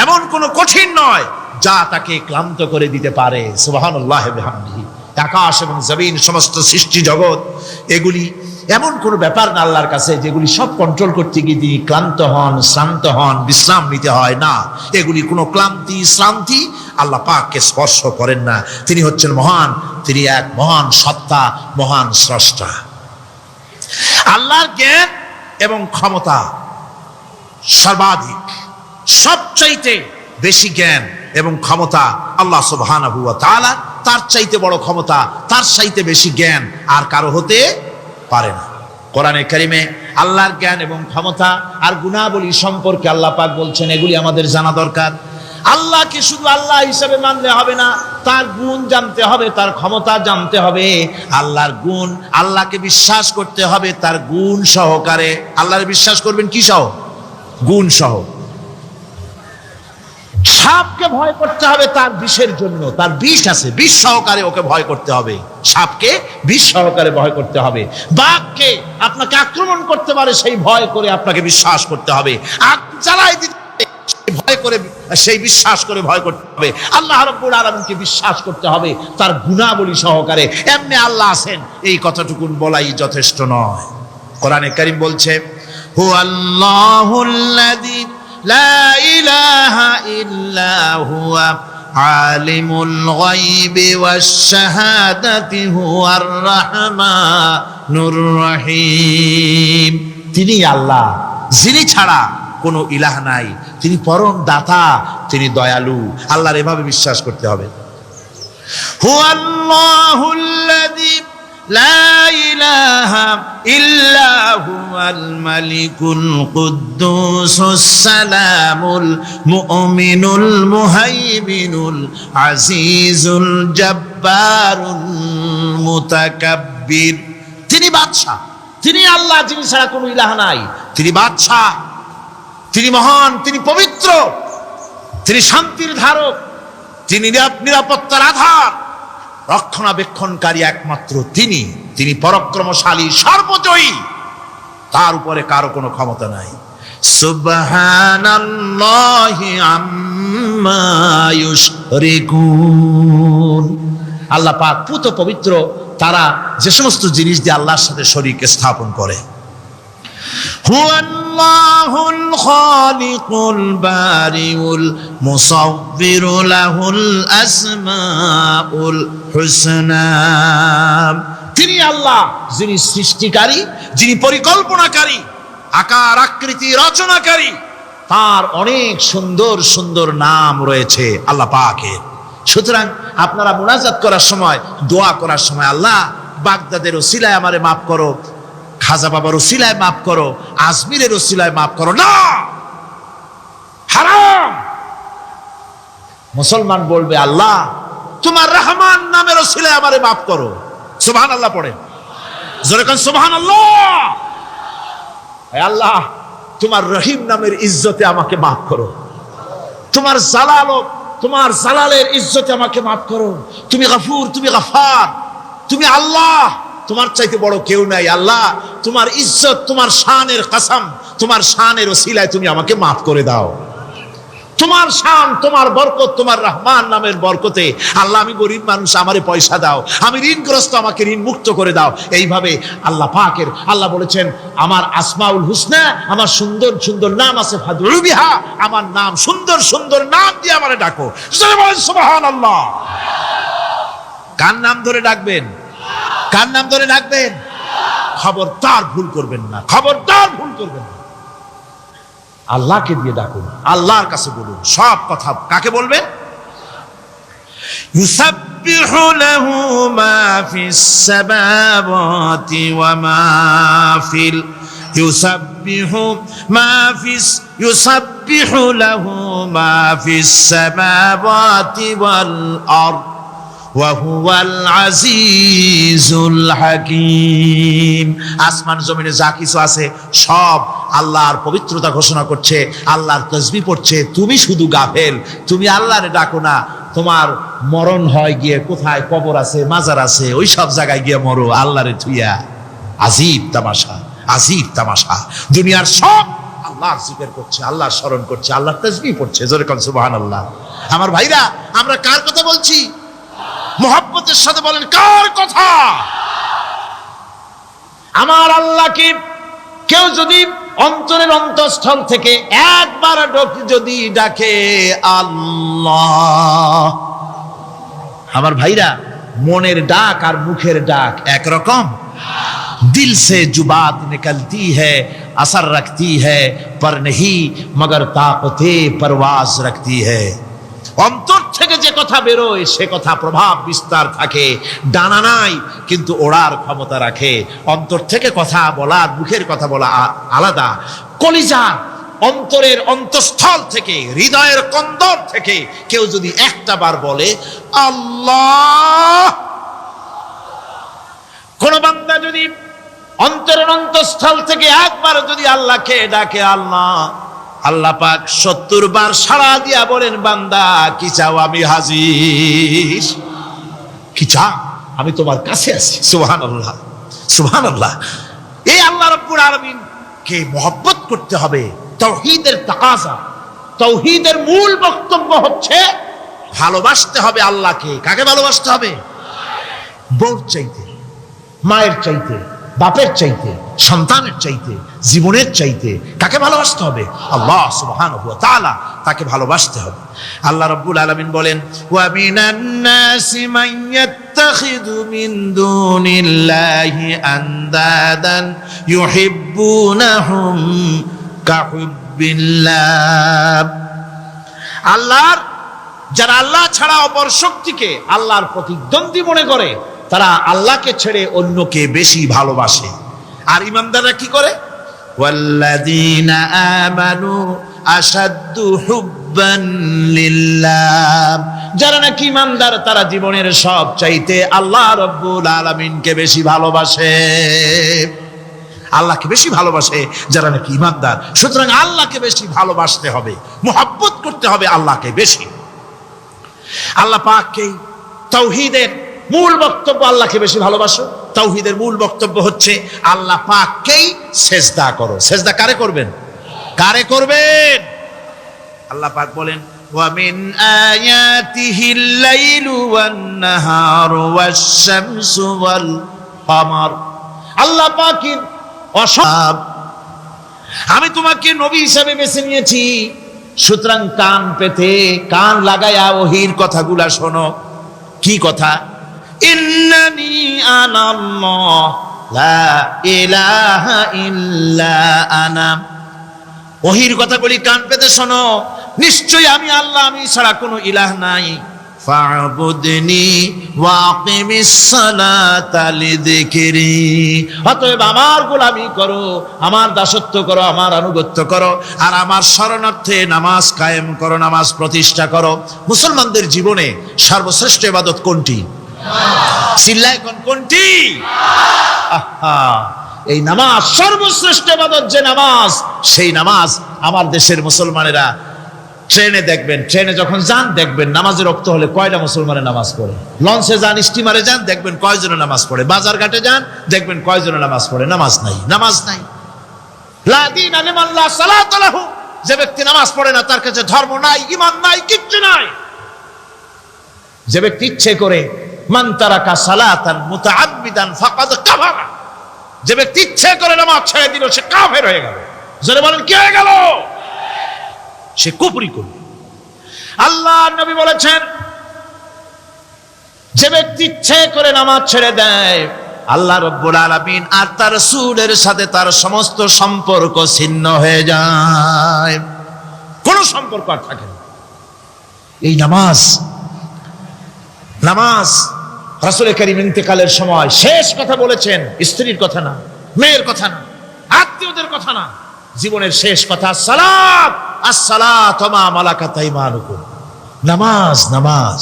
এমন কোনো কঠিন নয় যা তাকে ক্লান্ত করে দিতে পারে। সুবহানাল্লাহ ওয়া বিহামদিহি। আকাশ এবং জমিন, সমস্ত সৃষ্টি জগৎ, এগুলি এমন কোনো ব্যাপার না আল্লাহর কাছে যেগুলি সব কন্ট্রোল করতে গিয়ে তিনি ক্লান্ত হন, শ্রান্ত হন, বিশ্রাম নিতে হয় না। এগুলি কোনো ক্লান্তি শ্রান্তি আল্লাহ পাককে স্পর্শ করেন না। তিনি হচ্ছেন মহান, তিনি এক মহান সত্তা, মহান স্রষ্টা। আল্লাহর জ্ঞান এবং ক্ষমতা সর্বাধিক, সবচাইতে বেশি জ্ঞান এবং ক্ষমতা আল্লাহ সুবহানাহু ওয়া তাআলা, তার চাইতে বড় ক্ষমতা, তার চাইতে বেশি জ্ঞান আর কারো হতে পারে না। কোরআনে কারিমে আল্লাহর জ্ঞান এবং ক্ষমতা আর গুণাবলী সম্পর্কে আল্লাহ পাক বলছেন, এগুলি আমাদের জানা দরকার। আল্লাহকে শুধু আল্লাহ হিসেবে মানলে হবে না, তার গুণ জানতে হবে, তার ক্ষমতা জানতে হবে। আল্লাহর গুণ, আল্লাহকে বিশ্বাস করতে হবে তার গুণ সহকারে। আল্লাহর বিশ্বাস করবেন কি সহ? গুণ সহ। সাপকে ভয় করতে হবে তার বিষের জন্য, তার বিষ আছে, বিষ সহকারে ওকে ভয় করতে হবে। সাপকে বিষ সহকারে ভয় করতে হবে। বাঘকে আপনাকে আক্রমণ করতে পারে, সেই ভয় করে আপনাকে বিশ্বাস করতে হবে। আগ জ্বালাই দিতে ভয় করে, সেই বিশ্বাস করে ভয় করতে হবে। আল্লাহ রাব্বুল আলামিনকে বিশ্বাস করতে হবে তার গুণাবলী সহকারে। এমনি আল্লাহ আছেন এই কথাটুকুন বলাই যথেষ্ট নয়। কোরআনে কারীম বলছে, হুয়াল্লাহুল্লাযী লা ইলাহা ইল্লা হুয়া আলিমুল গায়বি ওয়াশ শাহাদাতি হুয়ার রাহমানুর রহিম, তিনি আল্লাহ, যিনি ছাড়া কোনো ইলাহ নাই, তিনি পরম দাতা, তিনি দয়ালু। আল্লাহর এভাবে বিশ্বাস করতে হবে। হুয়াল্লাহুল্লাযী লা ইলাহা ইল্লা হুয়াল মালিকুল কুদ্দুসুস সালামুল মুমিনুল মুহাইমিনুল আজিজুল জব্বারুল মুতাকাব্বির, তিনি বাদশা, তিনি আল্লাহ, যিনি ছাড়া কোনো ইলাহ নাই। তিনি বাদশা, তিনি মহান, তিনি পবিত্র, তিনি শান্তির ধারক, তিনি নিরাপত্তার আধার, রক্ষণাবেক্ষণকারী একমাত্র তিনি পরাক্রমশালী, সর্বজয়ী, তার উপরে কারো কোনো ক্ষমতা নাই। সুবহানাল্লাহি আম্মা ইউশরিকুন। আল্লাহ পাক পুত পবিত্র তারা যে সমস্ত জিনিস দিয়ে আল্লাহর সাথে শরীক স্থাপন করে। হুয়াল্লাহুল খালিকুল বারিউল মুসাউবিরু লাহুল আসমাউল হুসনা। তিনি আল্লাহ, যিনি সৃষ্টিকারী, যিনি পরিকল্পনাকারী, আকার আকৃতি রচনাকারী। তার অনেক সুন্দর সুন্দর নাম রয়েছে আল্লাহ পাকের। সুতরাং আপনারা মুনাজাত করার সময়, দোয়া করার সময়, আল্লাহ বাগদাদের ওসিলায় আমারে মাফ করো, খাজা বাবার ওসিলায় মাফ করো, আজমিরের ওসিলায় মাফ করো না, হারাম। মুসলমান বলবে আল্লাহ তোমার রহমান নামের ওসিলায় আমারে মাফ করো। সুবহানাল্লাহ পড়েন, জোরে কোন সুবহানাল্লাহ। আল্লাহ তোমার রহিম নামের ইজ্জতে আমাকে মাফ করো, তোমার জালালের ইজ্জতে আমাকে মাফ করো। তুমি গফুর, তুমি গফার, তুমি আল্লাহ, তোমার চাইতে বড় কেউ নাই। আল্লাহ তোমার ইজ্জত, তোমার শানের কসম, তোমার শানের ওসিলায় তুমি আমাকে মাফ করে দাও। তোমার শান, তোমার বরকত, তোমার রহমান নামের বরকতে আল্লাহ আমি গরিব মানুষ, আমারে পয়সা দাও, আমি ঋণগ্রস্ত, আমাকে ঋণ মুক্ত করে দাও। এইভাবে আল্লাহ পাকের, আল্লাহ বলেছেন আমার আসমাউল হুসনা, আমার সুন্দর সুন্দর নাম আছে, ফাদউ বিহা, আমার নাম সুন্দর সুন্দর নাম দিয়ে আমারে ডাকো। সুবহানাল্লাহ। কার নাম ধরে ডাকবেন? কার নাম ধরে ডাকবেন? খবরদার ভুল করবেন না, খবরদার ভুল করবেন না। আল্লাহকে দিয়ে ডাকুন, আল্লাহর কাছে বলুন সব কথা। কাকে বলবেন? ইউসাব্বিহু লাহু মা ফিস সামাওয়াতি ওয়া মা ফিল ইউসাব্বিহু লাহু মা ফিস সামাওয়াতি ওয়াল আরদ ওয়া হুয়াল আজিজুল হাকীম। আসমান জমিনে যা কিছু আছে সব আল্লাহর পবিত্রতা ঘোষণা করছে, আল্লাহর তাসবিহ পড়ছে। তুমি শুধু গাফেল, তুমি আল্লাহরে ডাকো না। তোমার মরণ হয় গিয়ে কোথায় কবর আছে, মাজার আছে, ওই সব জায়গায় গিয়ে মরো আল্লাহরে থুইয়া। আজীব তামাশা, আজীব তামাশা। দুনিয়ার সব আল্লাহর জিকির করছে, আল্লাহর স্মরণ করছে, আল্লাহর তাসবিহ পড়ছে। জোরে কোন সুবহানাল্লাহ। আমার ভাইরা, আমরা কার কথা বলছি? মুহাব্বতের সাথে বলেন কার কথা? আমার আল্লাহকে কেউ যদি অন্তরের অন্তঃস্থল থেকে একবার যদি ডাকে আল্লাহ, আমার ভাইরা, মনের ডাক আর মুখের ডাক একরকম। दिल से जो बात निकलती है असर रखती है पर नहीं मगर ताकते परवाज रखती है। অন্তর থেকে যে কথা বেরোয় সে কথা প্রভাব বিস্তার থাকে, ডানা নাই কিন্তু ওড়ার ক্ষমতা রাখে। অন্তর থেকে কথা বলা, মুখের কথা বলা আলাদা। কলিজার অন্তরের অন্তঃস্থল থেকে, হৃদয়ের কন্দর থেকে কেউ যদি একটা বার বলে আল্লাহ, কোন বান্দা যদি অন্তরের অন্তঃস্থল থেকে একবার যদি আল্লাহকে ডাকে আল্লাহ, আল্লাহ পাক 70 বার সাড়া দিয়া বলেন বান্দা কি চাও, আমি হাজির। কি চাও? আমি তোমার কাছে আছি। সুবহানাল্লাহ, সুবহানাল্লাহ। এই আল্লাহ রাব্বুল আলামিন কে মহব্বত করতে হবে। তাওহীদের তাকাজা, তাওহীদের মূল বক্তব্য হচ্ছে ভালোবাসতে হবে আল্লাহকে। কাকে ভালোবাসতে হবে? বউর চাইতে, মায়ের চাইতে, বাপের চাইতে, সন্তানের চাইতে, জীবনের চাইতে কাকে ভালোবাসতে হবে? আল্লাহ সুবহানাহু ওয়া তাআলা, তাকে ভালোবাসতে হবে। আল্লাহ রাব্বুল আলামিন বলেন ওয়া মিনান নাসি মান ইয়াত্তাখিযু মিন দুনিল্লাহি আনদাদান ইউহিব্বুনাহুম কাহুব্বিল্লাহ। আল্লাহর যারা আল্লাহ ছাড়া অপর শক্তিকে আল্লাহর প্রতিদ্বন্দ্বী মনে করে, তারা আল্লাহকে ছেড়ে অন্যকে বেশি ভালোবাসে। আর ইমানদাররা কি করে? ওয়াল্লাযীনা আমানু আশাদ্দু হুব্বান লিল্লাহ। যারা নাকি ইমানদার তারা জীবনের সব চাইতে আল্লাহ রাব্বুল আলামিনকে বেশি ভালোবাসে। আল্লাহকে বেশি ভালোবাসে যারা নাকি ইমানদার। সুতরাং আল্লাহকে বেশি ভালোবাসতে হবে, মুহাব্বত করতে হবে আল্লাহকে বেশি। আল্লাহ পাককে তাওহীদের মূল বক্তব্য আল্লাহকে বেশি ভালোবাসো। তাওহীদের মূল বক্তব্য হচ্ছে আল্লাহ পাককেই সেজদা করো। সেজদা কারে করবেন? কারে করবেন? আল্লাহ পাক বলেন ওয়া মিন আয়াতিহিল লাইলু ওয়ান নাহারু ওয়াশ শামসু ওয়াল কমার। আল্লাহ পাকের অসীম, আমি তোমাকে নবী হিসেবে বেছে নিয়েছি, সুতরাং কান পেতে কান লাগায়া ওহির কথাগুলা শোনো। কি কথা? ইন্নানি আনাল্লাহ লা ইলাহা ইল্লা আনা। ওহির কথাগুলি কান পেতে শোনো, নিশ্চয়ই আমি আল্লাহ, আমি ছাড়া কোনো ইলাহ নাই। ফা'বুদনি ওয়া আকিমিস সালাতা লিযিকরি। অতএব আমার গোলামি করো, আমার দাসত্ব করো, আমার আনুগত্য করো, আর আমার শরণার্থে নামাজ কায়েম করো, নামাজ প্রতিষ্ঠা করো। মুসলমানদের জীবনে সর্বশ্রেষ্ঠ ইবাদত কোনটি? চিল্লায় কোনটি? আহা, এই নামাজ সর্বশ্রেষ্ঠ ইবাদত। যে নামাজ, সেই নামাজ আমার দেশের মুসলমানেরা ট্রেনে দেখবেন, ট্রেনে যখন যান দেখবেন নামাজের রক্ত হলে কয়টা মুসলমানের নামাজ পড়ে। লঞ্চে যান, স্টিমারে যান, দেখবেন কয়জনে নামাজ পড়ে। বাজার ঘাটে যান, দেখবেন কয়জনে নামাজ পড়ে। নামাজ নাই, নামাজ নাই। লা দীনা লিমান লা সালাতা লাহু। যে ব্যক্তি নামাজ পড়ে না তার কাছে ধর্ম নাই, ঈমান নাই, কিচ্ছু নাই। যে ব্যক্তি ইচ্ছে করে মান তারাকা সালাতান মুতাআব্বিদান ফাকাদ কাফারা, যে ব্যক্তি ইচ্ছে করে নামাজ ছেড়ে দিল সে কাফের হয়ে গেল। যারা বলেন কি হয়ে গেল? সে কুফরি করল। আল্লাহ নবী বলেছেন যে ব্যক্তি ইচ্ছে করে নামাজ ছেড়ে দেয়, আল্লাহ রাব্বুল আলামিন আর তার রাসূলের সাথে তার সমস্ত সম্পর্ক ছিন্ন হয়ে যায়, কোনো সম্পর্ক আর থাকে না। এই নামাজ, নামাজ রাসূল কারীম ইন্তেকালের সময় শেষ কথা বলেছেন, স্ত্রীর কথা না, মেয়ের কথা না, আত্মীয়দের কথা না, জীবনের শেষ কথা সালাত আসসালাত ওয়া মা মালাকাত আইমানুকুম। নামাজ, নামাজ।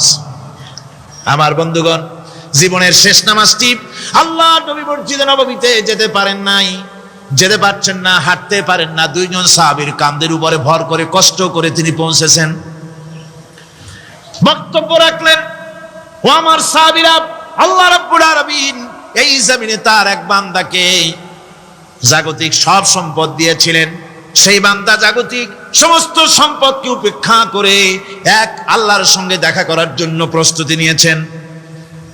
আমার বন্ধুগণ, জীবনের শেষ নামাজটি আল্লাহ নবী মসজিদে নববীতে যেতে পারেন নাই, যেতে পারছেন না, হাঁটতে পারেন না। দুইজন সাহাবীর কাঁধের উপরে ভর করে কষ্ট করে তিনি পৌঁছেছেন, বক্তব্য রাখলেন। ও আমার সাহাবীরা, আল্লাহ রাব্বুল আলামিন এই জমিনে তার এক বান্দাকে জাগতিক সব সম্পদ দিয়েছিলেন। সেই বান্দা জাগতিক সমস্ত সম্পদকে উপেক্ষা করে এক আল্লাহর সঙ্গে দেখা করার জন্য প্রস্তুতি নিয়েছেন।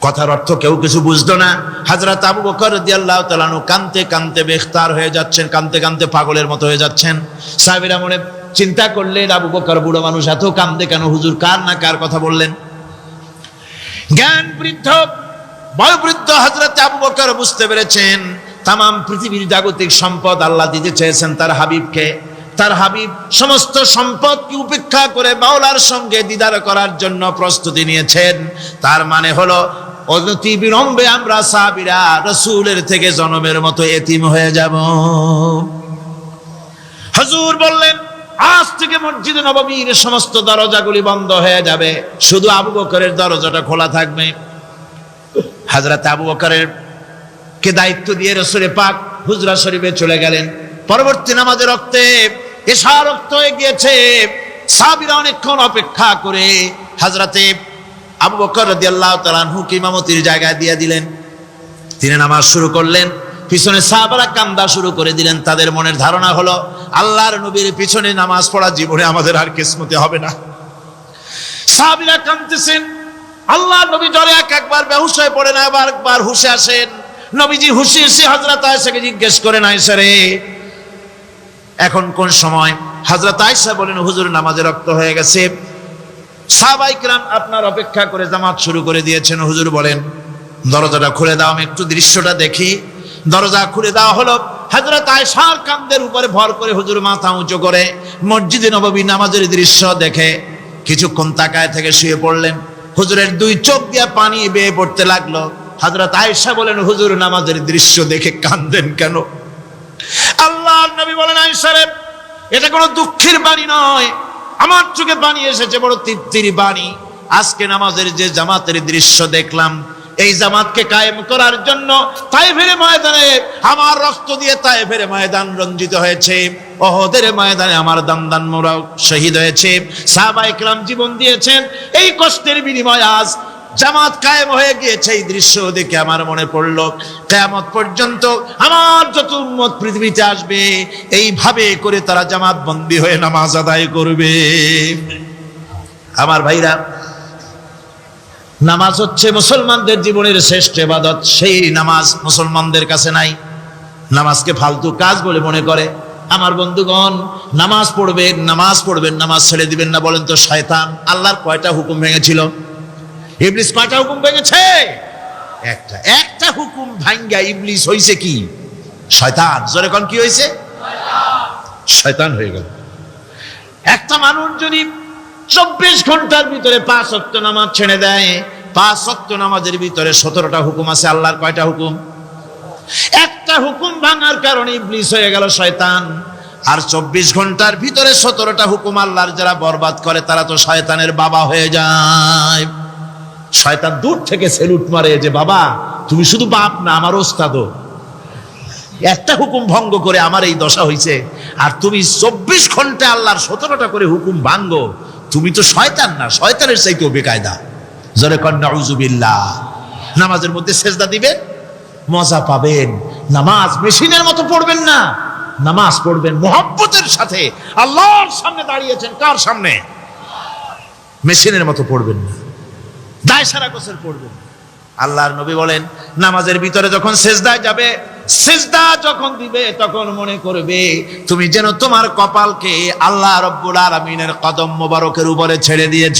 কথার অর্থ কেউ কিছু বুঝতো না। হযরত আবু বকর রাদিয়াল্লাহু তাআলা আনহু কাঁদতে কাঁদতে বেখতার হয়ে যাচ্ছেন, কাঁদতে কাঁদতে পাগলের মতো হয়ে যাচ্ছেন। সাহাবীরা মনে চিন্তা করলেন, আবু বকর বুড়ো মানুষ, এত কাঁদে কেন? হুজুর কার না কার কথা বললেন? জ্ঞান বৃদ্ধ, বয়োবৃদ্ধ হযরত আবু বকর বুঝতে পেরেছেন তামাম পৃথিবীর জাগতিক সম্পদ আল্লাহ দিতে চেয়েছেন তার হাবিবকে। তার হাবিব সমস্ত সম্পদকে উপেক্ষা করে মাওলার সঙ্গে দিদার করার জন্য প্রস্তুতি নিয়েছেন। তার মানে হলো অতি বিলম্বে আমরা সাহাবীরা রাসূলের থেকে জনমের মতো এতিম হয়ে যাব। হুজুর বললেন, আজ থেকে মসজিদে নববীর সমস্ত দরজাগুলি বন্ধ হয়ে যাবে, শুধু আবু বকরের দরজাটা খোলা থাকবে। হযরত আবু বকরের কে দায়িত্ব দিয়ে রাসূল পাক হুজরা শরীফে চলে গেলেন। পরবর্তী নামাজে রক্তে এশা রক্ত হয়ে গিয়েছে। সাহাবীরা অনেকক্ষণ অপেক্ষা করে হযরতে আবু বকর রাদিয়াল্লাহু তাআলা আনহুকে ইমামতির জায়গায় দিয়ে দিলেন। তিনি নামাজ শুরু করলেন, পিছনে সাহাবারা কান্দা শুরু করে দিলেন। তাদের মনের ধারণা হলো আল্লাহর নবীর পিছনে নামাজ পড়া জীবনে আমাদের আর কিসমতে হবে না। সাহাবীরা কাঁদতেছেন, আল্লাহর নবী জ্বরে একবার বেহুশ হয়ে পড়েন, আবার একবার হুশে আসেন। নবীজি হুশে এসে হযরত আয়েশাকে জিজ্ঞেস করেন, আয়েশা রে এখন কোন সময়? হযরত আয়েশা বলেন, হুজুর নামাজে রক্ত হয়ে গেছে, সাহাবায়ে কিরাম আপনার অপেক্ষা করে জামাত শুরু করে দিয়েছেন। হুজুর বলেন দরজাটা খুলে দাও, আমি একটু দৃশ্যটা দেখি। দরজা খুলে দেওয়া হলো। হযরত আয়েশার কাঁধের উপরে ভর করে হুজুর মাথা উঁচু করে মসজিদে নববী নামাজের দৃশ্য দেখে কিছুক্ষণ তাকায় থেকে শুয়ে পড়লেন। হুজুরের দুই চোখ দিয়ে পানি বেয়ে পড়তে লাগলো। হযরত আয়েশা বলেন, হুজুর নামাজের দৃশ্য দেখে কাঁদেন কেন? আল্লাহর নবী বলেন, আয়েশা রে, এটা কোনো দুঃখের বাণী নয়, আমার চোখে পানি এসেছে, বড় তৃপ্তির বাণী। আজকে নামাজের যে জামাতের দৃশ্য দেখলাম, এই জামাতকে কায়েম করার জন্য তায়েফের ময়দানে আমার রক্ত দিয়ে তায়েফের ময়দান রঞ্জিত হয়েছে, ওহদের ময়দানে আমার দান্দান মোরা শহীদ হয়েছে, সাহাবায়ে কেরাম জীবন দিয়েছেন। এই কষ্টের বিনিময়ে আজ জামাত কায়েম হয়ে গিয়েছে। এই দৃশ্য দেখে আমার মনে পড়লো, কিয়ামত পর্যন্ত আমার যত উম্মত পৃথিবীতে আসবে এইভাবে করে তারা জামাত বন্দী হয়ে নামাজ আদায় করবে। আমার ভাইরা, নামাজ হচ্ছে মুসলমানদের জীবনের শ্রেষ্ঠ ইবাদত। সেই নামাজ মুসলমানদের কাছে নাই, নামাজকে ফালতু কাজ বলে মনে করে। আমার বন্ধুগণ, নামাজ পড়বেন, নামাজ পড়বেন, নামাজ ছেড়ে দিবেন না। বলেন তো, শয়তান আল্লাহর কয়টা হুকুম ভেঙেছিল? ইবলিস কয়টা হুকুম ভেঙেছে? একটা হুকুম ভাঙ্গা ইবলিস হইছে কি? শয়তান। জোরে কোন কি হইছে? শয়তান হয়ে গেল। একটা মানুষ যদি 24 ঘন্টার ভিতরে 5 ওয়াক্ত নামাজ ছেড়ে দেয়, 5 ওয়াক্ত নামাজের ভিতরে 17টা হুকুম আছে। আল্লাহর কয়টা হুকুম? একটা হুকুম ভাঙার কারণে ইবলিস হয়ে গেল শয়তান। আর 24 ঘন্টার ভিতরে 17টা হুকুম আল্লাহর যারা বরবাদ করে তারা তো শয়তানের বাবা হয়ে যায়। শয়তান দূর থেকে সেলুট মারে যে, বাবা তুমি শুধু বাপ না, আমার ওস্তাদও। একটা হুকুম ভঙ্গ করে আমার এই দশা হইছে, আর তুমি 24 ঘন্টায় আল্লাহর 17টা করে হুকুম ভাঙ্গো। তুমি তো শয়তান না, শয়তানের চাইতেও বেকায়দা। জোরে কর নাউজুবিল্লাহ। নামাজের মধ্যে সেজদা দিবেন, মজা পাবেন। নামাজ মেশিনের মতো পড়বেন না, নামাজ পড়বেন মুহাব্বতের সাথে। আল্লাহর সামনে দাঁড়িয়েছেন, কার সামনে? মেশিনের মতো পড়বেন না, দায় সারা গোছের পড়বেন। আল্লাহর নবী বলেন, নামাজের ভিতরে যখন সেজদায় যাবে, সেজদা যখন দিবে, তখন মনে করবে তুমি যেন তোমার কপালকে আল্লাহ রাব্বুল আলামিনের কদম মোবারকের উপরে ছেড়ে দিয়েছ।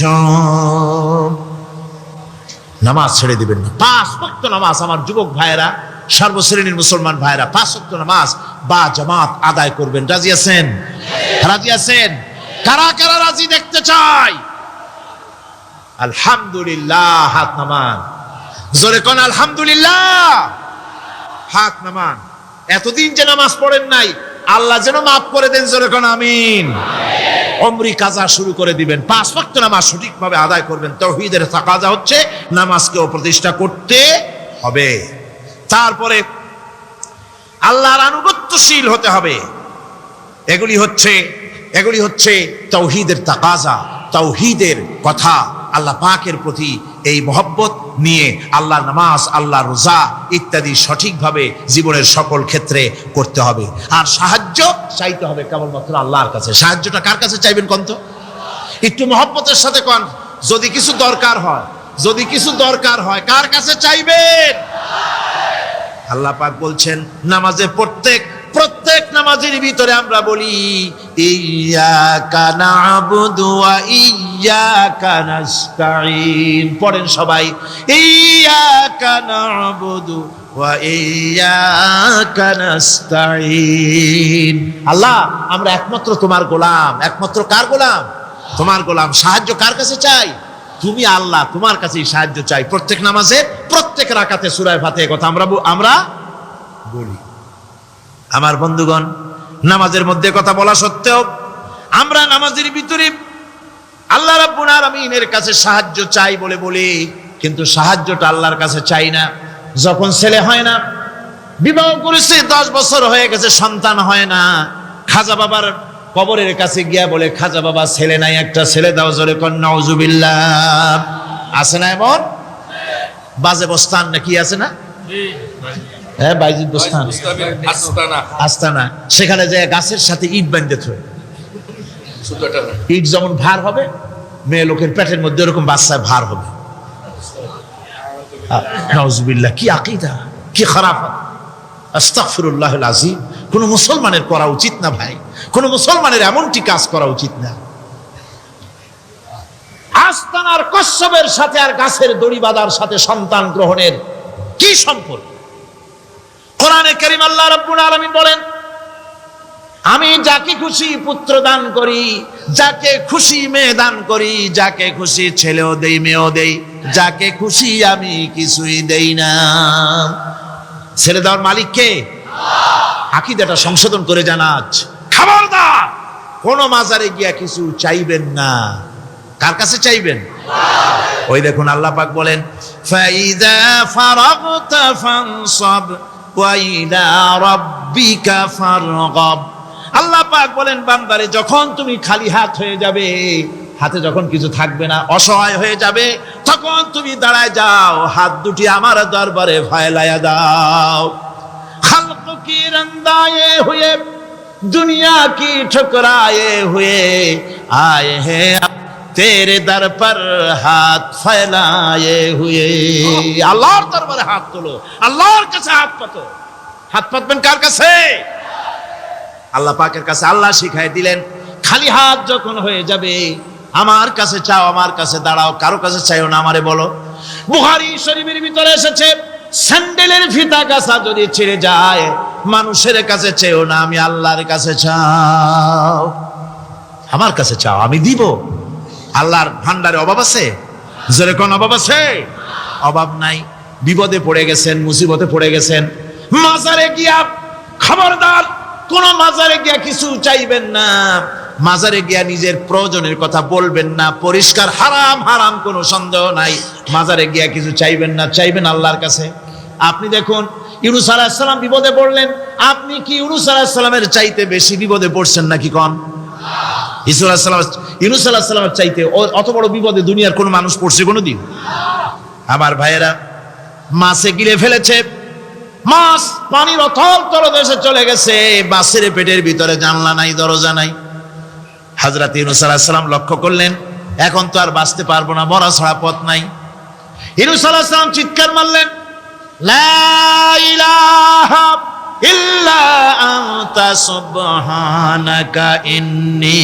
নামাজ ছেড়ে দিবেন না। 5 ওয়াক্ত নামাজ আমার যুবক ভাইয়েরা, সর্বশ্রেণীর মুসলমান ভাইয়েরা 5 ওয়াক্ত নামাজ বা জামাত আদায় করবেন। রাজি আছেন? রাজি আছেন? কারা কারা রাজি দেখতে চাই? আলহামদুলিল্লাহ, হাত নামান। জোরে কোন আলহামদুলিল্লাহ, হাত নামান। এতদিন যে নামাজ পড়েন নাই, আল্লাহ যেন মাফ করে দেন। জোরে কোন আমিন। উমরি কাজা শুরু করে দিবেন। 5 ওয়াক্ত নামাজ সঠিকভাবে আদায় করবেন। তাওহীদের তাকাজা হচ্ছে নামাজকেও প্রতিষ্ঠা করতে হবে। তারপরে আল্লাহর আনুগত্যশীল হতে হবে। এগুলি হচ্ছে তাওহীদের তাকাজা, তাওহীদের কথা। আল্লাহ পাকের প্রতি এই মহব্বত নিয়ে আল্লাহর নামাজ, আল্লাহর রোজা ইত্যাদি সঠিকভাবে জীবনের সকল ক্ষেত্রে করতে হবে। আর সাহায্য চাইতে হবে কেবলমাত্র আল্লাহর কাছে। সাহায্যটা কার কাছে চাইবেন কোন তো? একটু মহব্বতের সাথে কোন। যদি কিছু দরকার হয় কার কাছে চাইবেন? আল্লাহ পাক বলছেন, নামাজে প্রত্যেক নামাজের ভিতরে আমরা বলি ইয়্যাকা না'বুদু ওয়া ইয়্যাকা নাস্তাঈন। পড়েন সবাই, ইয়্যাকা না'বুদু ওয়া ইয়্যাকা নাস্তাঈন। আল্লাহ, আমরা একমাত্র তোমার গোলাম। একমাত্র কার গোলাম? তোমার গোলাম। সাহায্য কার কাছে চাই? তুমি আল্লাহ, তোমার কাছেই সাহায্য চাই। প্রত্যেক নামাজে, প্রত্যেক রাকাতে সূরা ফাতিহার কথা আমরা বলি। আমার বন্ধুগণ, নামাজের মধ্যে কথা বলা সত্ত্বেও আমরা নামাজের ভিতরে আল্লাহ রাব্বুল আলামিনের কাছে সাহায্য চাই বলি, কিন্তু সাহায্যটা আল্লাহর কাছে চাই না। যখন ছেলে হয় না, বিবাহ করেছে 10 বছর হয়ে গেছে, সন্তান হয় না, খাজা বাবার কবরের কাছে গিয়া বলে, খাজা বাবা ছেলে নাই, একটা ছেলে দাও। জোরে কর নাউজুবিল্লাহ। আছে না এমন? বাজে বস্তান নাকি আছে না? হ্যাঁ, বাইজিদ বস্তান, আস্তানা। সেখানে যে গাছের সাথে ইট বাঁধতে থয়, ইট যেমন ভার হবে, মেয়ে লোকের পেটের মধ্যে ওরকম বাচ্চায় ভার হবে। নাউজুবিল্লাহ। কি আকীদা, কি খারাফাত! আস্তাগফিরুল্লাহুল আযীম। কোন মুসলমানের করা উচিত না ভাই, কোন মুসলমানের এমনটি কাজ করা উচিত না। আস্তানার কচ্ছপের সাথে আর গাছের দড়ি বাঁধার সাথে সন্তান গ্রহণের কি সম্পর্ক? কোরআনে কারীম আল্লাহ রাব্বুল আলামিন বলেন, আমি যাকে খুশি পুত্র দান করি, যাকে খুশি মেয়ে দান করি, যাকে খুশি ছেলেও দেই, মেয়েও দেই, যাকে খুশি আমি কিছুই দেই না। ছেলে দেওয়ার মালিক কে? আকীদাটা সংশোধন করে জানাজ। খবরদার কোন মাজারে গিয়া কিছু চাইবেন না। কার কাছে চাইবেন? ওই দেখুন আল্লাহ পাক বলেন, ফাইযা ফারাগতা ফানসাব ওয়া ইলা রাব্বিকা ফারগাব। আল্লাহ পাক বলেন, বান্দারে যখন তুমি খালি হাত হয়ে যাবে, হাতে যখন কিছু থাকবে না, অসহায় হয়ে যাবে, তখন তুমি দাঁড়ায় যাও, হাত দুটি আমার দরবারে ফায়লায়া দাও। খালক কি রন্দায়ে হুয়ে दुनिया की ठुकराए हुए आए हैं तेरे दर पर हाथ फैलाए हुए। আল্লাহর দরবারে হাত তোলো, আল্লাহর কাছে হাত পাতো। হাত পাতবেন কার কাছে? আল্লাহ পাকের কাছে। আল্লাহ শিখাই দিলেন, খালি হাত যখন হয়ে যাবে আমার কাছে চাও, আমার কাছে দাঁড়াও, কারো কাছে চাইও না, আমারে বলো। বুখারী শরীফের ভিতরে এসেছে, স্যান্ডেলের ফিতা কাছা যদি ছিঁড়ে যায় মানুষের কাছে চেয়েও না, আমি আল্লাহর কাছে চাও। আমার কাছে চাও, আমি দিব। আল্লাহর ভান্ডারে অভাব আছে? জোরে কোন অভাব আছে? অভাব নাই। বিপদে পড়ে গেছেন, মুসিবতে পড়ে গেছেন, মাজারে গিয়া খবরদার কোন মাজারে গিয়া কিছু চাইবেন না, মাজারে গিয়া নিজের প্রয়োজনের কথা বলবেন না। পরিষ্কার হারাম, হারাম কোনো সন্দেহ নাই। মাজারে গিয়া কিছু চাইবেন না, চাইবেন আল্লাহর কাছে। আপনি দেখুন ইউনূস আলাইহিস সালাম বিপদে পড়লেন, আপনি কি ইউনূস আলাইহিস সালামের চাইতে বেশি বিপদে পড়ছেন নাকি? কোন ইউনূস আলাইহিস সালামের চাইতে অত বড় বিপদে দুনিয়ার কোন মানুষ পড়ছে কোনোদিন? আমার ভাইয়েরা, মাছে গিলে ফেলেছে, মাছ পানির অথল তলদেশে চলে গেছে, মাছের পেটের ভিতরে জানলা নাই, দরজা নাই। হযরত ইউনূস আলাইহিস সালাম লক্ষ্য করলেন, এখন তো আর বাঁচতে পারবো না, মরা ছাড়া পথ নাই। ইউনূস আলাইহিস সালাম চিৎকার মারলেন, লা ইলাহা ইল্লা আনতা সুবহানাকা ইন্নী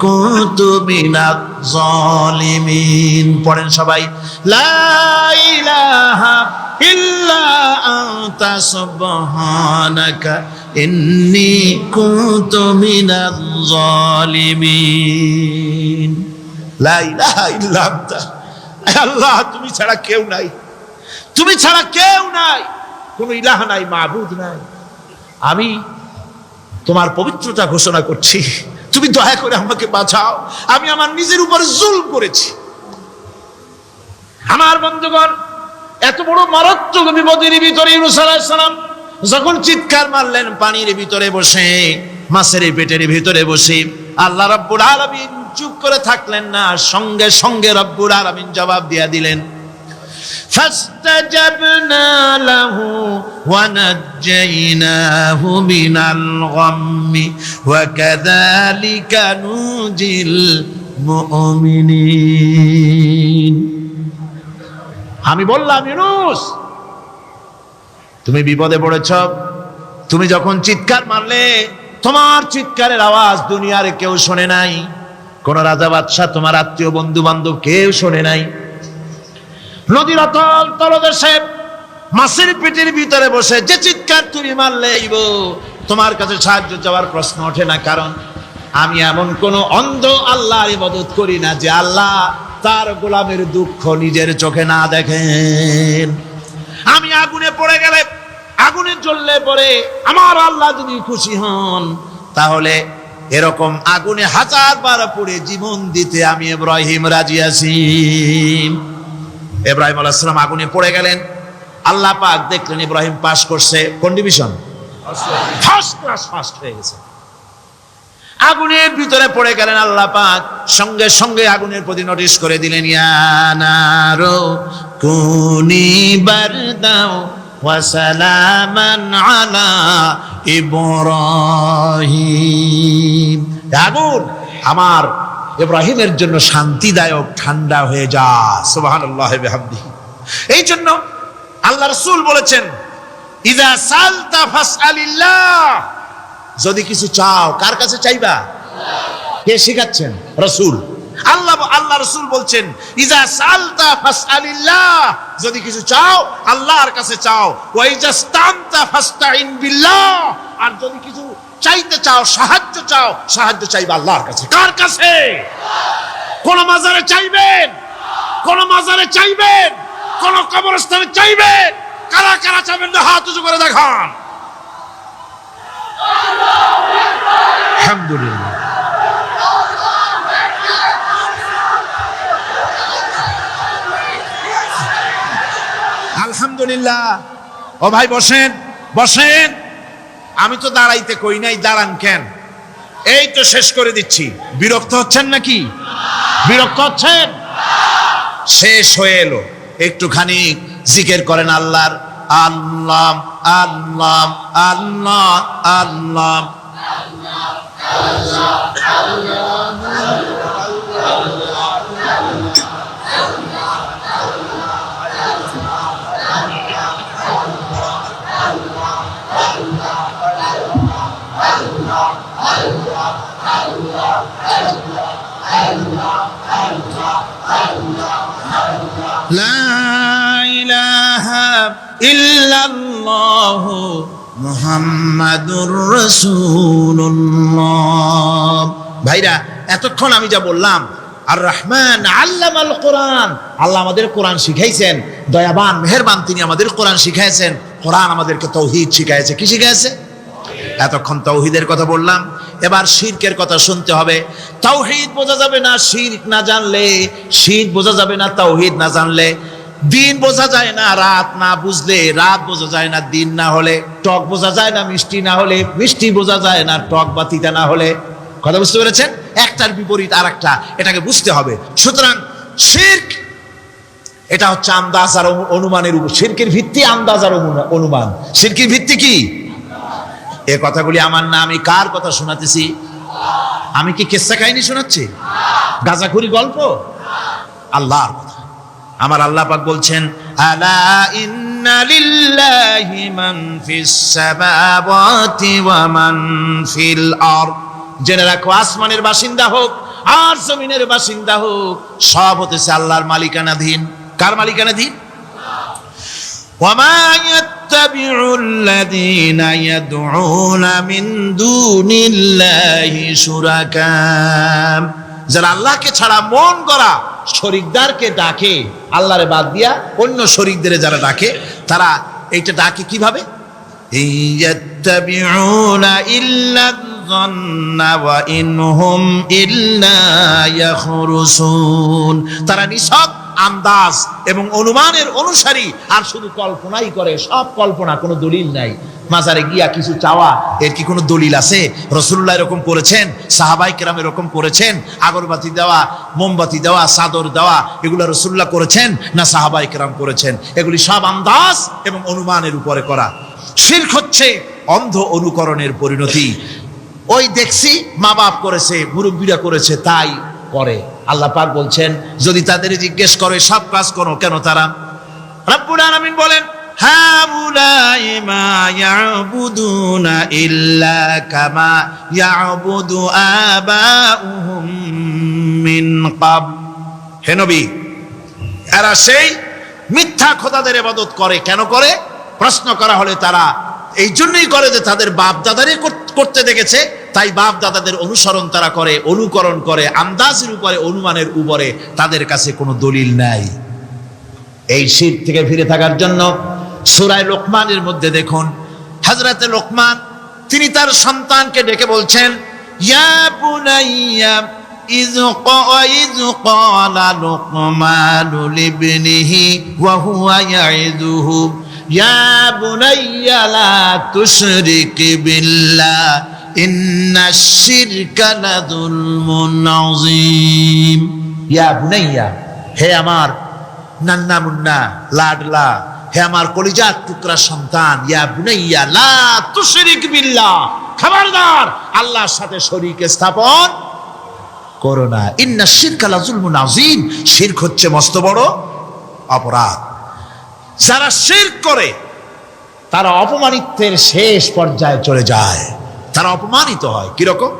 কুনতু মিনাজ জালিমিন। পড়েন সবাই, লা ইলাহা ইল্লা আনতা সুবহানাকা ইন্নী কুনতু মিনাজ জালিমিন। লা ইলাহা ইল্লা আনতা, আল্লাহ তুমি ছাড়া কেউ নাই, তুমি ছাড়া কেউ নাই, কোন ইলাহ নাই, মাবুদ নাই। আমি তোমার পবিত্রতা ঘোষণা করছি, তুমি দয়া করে আমাকে বাঁচাও, আমি আমার নিজের উপর জুলম করেছি। আমার বন্ধুগণ, এত বড় মারাত্মক বিপদের ভিতরে ইউনূস আলাইহিস সালাম যখন চিৎকার মারলেন, পানির ভিতরে বসে, মাছের পেটের ভিতরে বসে, আল্লাহ রাব্বুল আলামিন চুপ করে থাকলেন না, সঙ্গে সঙ্গে রব্বুল আলামিন জবাব দিয়া দিলেন, فاستجبنا له ونجيناه من الغم وكذلك ننجي المؤمنين। আমি বললাম, ইউনূস তুমি বিপদে পড়েছ, তুমি যখন চিৎকার মারলে তোমার চিৎকারের আওয়াজ দুনিয়ার কেউ শোনে নাই, কোন রাজা বাদশাহ, তোমার আত্মীয় বন্ধু বান্ধব কেউ শোনে নাই। নদীর অতল তলদেশে মাছের পেটের ভিতরে বসে যে চিৎকার তুমি মারলে, তোমার কাছে সাহায্য চাওয়ার প্রশ্ন ওঠে না, কারণ আমি এমন কোন অন্ধ আল্লাহর ইবাদত করি না যে আল্লাহ তার গোলামের দুঃখ নিজের চোখে না দেখেন। আমি আগুনে পড়ে গেলে, আগুনে জ্বললে পরে আমার আল্লাহ যদি খুশি হন, তাহলে এরকম আগুনে 1000 বার পড়ে জীবন দিতে আমি ইব্রাহিম রাজি আছি। ইব্রাহিম আলাইহিস সালাম আগুনে পড়ে গেলেন, আল্লাহ পাক দেখলেন ইব্রাহিম পাস করছে, কোন ডিভিশন? ফার্স্ট ক্লাস, ফার্স্ট হয়ে গেছে। আগুনের ভিতরে পড়ে গেলেন, আল্লাহ পাক সঙ্গে সঙ্গে আগুনের প্রতি নোটিশ করে দিলেন, ইয়া নারু কুনি বারদাও ওয়া সালামান আলা ইব্রাহিম। আগুন আমার ইব্রাহিমের জন্য শান্তিদায়ক, ঠান্ডা হয়ে যা। সুবহানাল্লাহ ওয়া বিহামদিহি। এই জন্য আল্লাহ রাসূল বলেছেন, ইযা সালতা ফাসআলিল্লাহ, যদি কিছু চাও কার কাছে চাইবা? কে শিখাচ্ছেন? রাসূল। আল্লাহ রাসূল বলছেন, ইযা সালতা ফাসআলিল্লাহ, যদি কিছু চাও আল্লাহর কাছে চাও। ওয়া ইযা ইসতানতা ফাসতাইন বিল্লাহ, আর যদি কিছু চাইতে চাও, সাহায্য চাও, সাহায্য চাইবা আল্লাহর কাছে। কার কাছে? কোন মাজারে চাইবেন? কোন মাজারে চাইবেন? কোন কবরস্থানে চাইবেন? কারা কারা চাইবেন না হাত উঁচু করে দেখান। আলহামদুলিল্লাহ। আলহামদুলিল্লাহ। ও ভাই বসেন, বসেন। আমি তো দাঁড়াইতে কই নাই, দাঁড়ান কেন? এই তো শেষ করে দিচ্ছি। বিরক্ত হচ্ছেন নাকি? বিরক্ত হচ্ছেন? শেষ হয়ে এলো, একটুখানি জিকির করেন আল্লাহর। আল্লাহ আল্লাহ আল্লাহ আল্লাহ লা ইলাহা ইল্লাল্লাহু মুহাম্মাদুর রাসূলুল্লাহ। ভাইরা, এতক্ষণ আমি যা বললাম, আর রহমান আল্লামাল কোরআন, আল্লাহ আমাদের কোরআন শিখাইছেন, দয়াবান মেহেরবান তিনি আমাদের কোরআন শিখাইছেন। কোরআন আমাদেরকে তৌহিদ শিখাইছে। কি শিখাইছে? এতক্ষণ তৌহিদের কথা বললাম, এবার শিরকের কথা শুনতে হবে। তাওহীদ বোঝা যাবে না শিরক না জানলে, শিরক বোঝা যাবে না তাওহীদ না জানলে। দিন বোঝা যায় না রাত না বুঝলে, রাত বোঝা যায় না দিন না হলে, টক বোঝা যায় না মিষ্টি না হলে, মিষ্টি বোঝা যায় না টক বা তিতা না হলে। কথা বুঝতে পেরেছেন? একটার বিপরীত আর একটা, এটাকে বুঝতে হবে। সুতরাং শিরক এটা হচ্ছে আন্দাজ আর অনুমানের উপর। শিরকের ভিত্তি আন্দাজ আর অনুমান। শিরকের ভিত্তি কি? এ কথাগুলি আমার না, আমি কার কথা শোনাতেছি? আমি কি কিসসা কাহিনী শোনাচ্ছি? গাঁজাখুরি গল্প? আল্লাহর কথা। আমার আল্লাহ পাক বলছেন, আলা ইন্না লিল্লাহি মান ফিস সামাওয়াতি ওয়া মান ফিল আরদ। জেনে রাখো, আসমানের বাসিন্দা হোক আর জমিনের বাসিন্দা হোক, সব হতেছে আল্লাহর মালিকানাধীন। কার মালিকানাধীন? وما يتبع الذين يدعون من دون الله شركاء। যারা আল্লাহকে ছাড়া মন গড়া শরীকদারকে ডাকে, আল্লাহরে বাদ দিয়া অন্য শরীকদের যারা ডাকে, তারা এইটা ডাকে কিভাবে? ইয়াত্তাবিউনা ইল্লা যন্না ওয়া ইনহুম ইল্লা ইয়াখরুসুন। তারা নিছক আন্দাজ এবং অনুমানের অনুসারী, আর শুধু কল্পনাই করে। সব কল্পনা, কোনো দলিল নাই। মাজারে গিয়া কিছু চাওয়া, এর কি কোনো দলিল আছে? রাসূলুল্লাহ এরকম করেছেন, সাহাবায়ে কেরাম এরকম করেছেন? আগরবাতি দেওয়া, মোমবাতি দেওয়া, চাদর দেওয়া, এগুলো রাসূলুল্লাহ করেছেন না সাহাবায়ে কেরাম করেছেন? এগুলি সব আন্দাজ এবং অনুমানের উপরে করা। শিরক হচ্ছে অন্ধ অনুকরণের পরিণতি। ওই দেখছি মা বাপ করেছে, মুরব্বীরা করেছে, তাই করে। আল্লাহ পাক বলছেন, যদি তাদের জিজ্ঞেস করে সব কাজ করো কেন তারা? রব্বুল আলামিন বলেন, হাউলাই মা ইয়াবুদুনা ইল্লা কামা ইয়াবুদু আবাউহুম মিন ক্বাবল। হে নবী, এরা সেই মিথ্যা খোদাদের ইবাদত করে। কেন করে? প্রশ্ন করা হলে তারা এই জন্যই করে যে তাদের বাপ দাদারই করতে দেখেছে, তাই বাপ দাদাদের অনুসরণ তারা করে, অনুকরণ করে, আন্দাজের উপরে, অনুমানের উপরে। তাদের কাছে কোনো দলিল নাই। এই শিরক থেকে ফিরে থাকার জন্য সূরা লোকমানের মধ্যে দেখুন, হযরতে লোকমান তিনি তার সন্তানকে ডেকে বলছেন, ইয়া বুনাইয়া ইয ক্বালা লুকমানু লিবনিহি ওয়া হুয়া ইয়াইদুহু ইয়া বুনাইয়া লা তুশরিক বিল্লাহ ইন্নাশ শিরকা লাযুলমুন আযীম। ইয়া বুনাইয়া, হে আমার নান্না মুন্না লাডলা, হে আমার কলিজার টুকরা সন্তান, ইয়া বুনাইয়া লা তুশরিক বিল্লাহ, খবরদার আল্লাহর সাথে শরীক স্থাপন করো না। ইন্নাশ শিরকা লাযুলমুন আযীম, শিরক হচ্ছে মস্ত বড় অপরাধ। যারা শিরক করে তারা অপমানিত্বের শেষ পর্যায়ে চলে যায়, তারা অপমানিত হয়। কিরকম?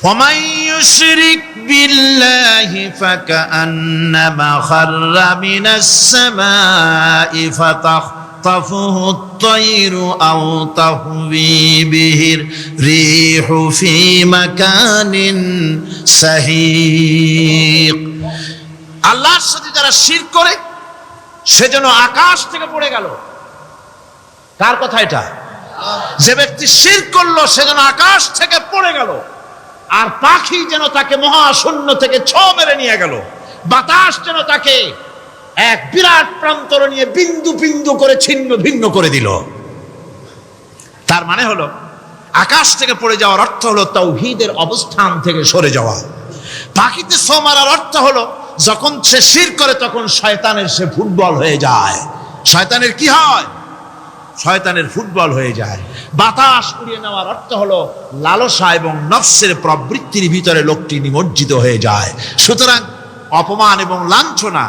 ومن يشرك بالله فكأنما خر من السماء فتخطفه الطير أو تهوي به الريح في مكان سحيق। আল্লাহর সাথে যারা শিরক করে সেজন্য আকাশ থেকে পড়ে গেল। কার কথা এটা? যে ব্যক্তি শিরক করলো সেজন্য আকাশ থেকে পড়ে গেল, আর পাখি যেন তাকে মহাশূন্য থেকে ছো মেরে নিয়ে গেল, বাতাস যেন তাকে এক বিরাট প্রান্তর নিয়ে বিন্দু বিন্দু করে ছিন্ন ভিন্ন করে দিল। তার মানে হলো আকাশ থেকে পড়ে যাওয়ার অর্থ হলো তাওহীদের অবস্থান থেকে সরে যাওয়া। পাখিতে ছো মারার অর্থ হলো যখন সে শিরক করে তখন শয়তানের সে ফুটবল হয়ে যায়। শয়তানের কি হয়? শয়তানের ফুটবল হয়ে যায়। বাতাস উড়িয়ে নেওয়ার অর্থ হলো লালসা এবং নফসের প্রবৃত্তির ভিতরে লোকটি নিমজ্জিত হয়ে যায়। সুতরাং অপমান এবং লাঞ্ছনা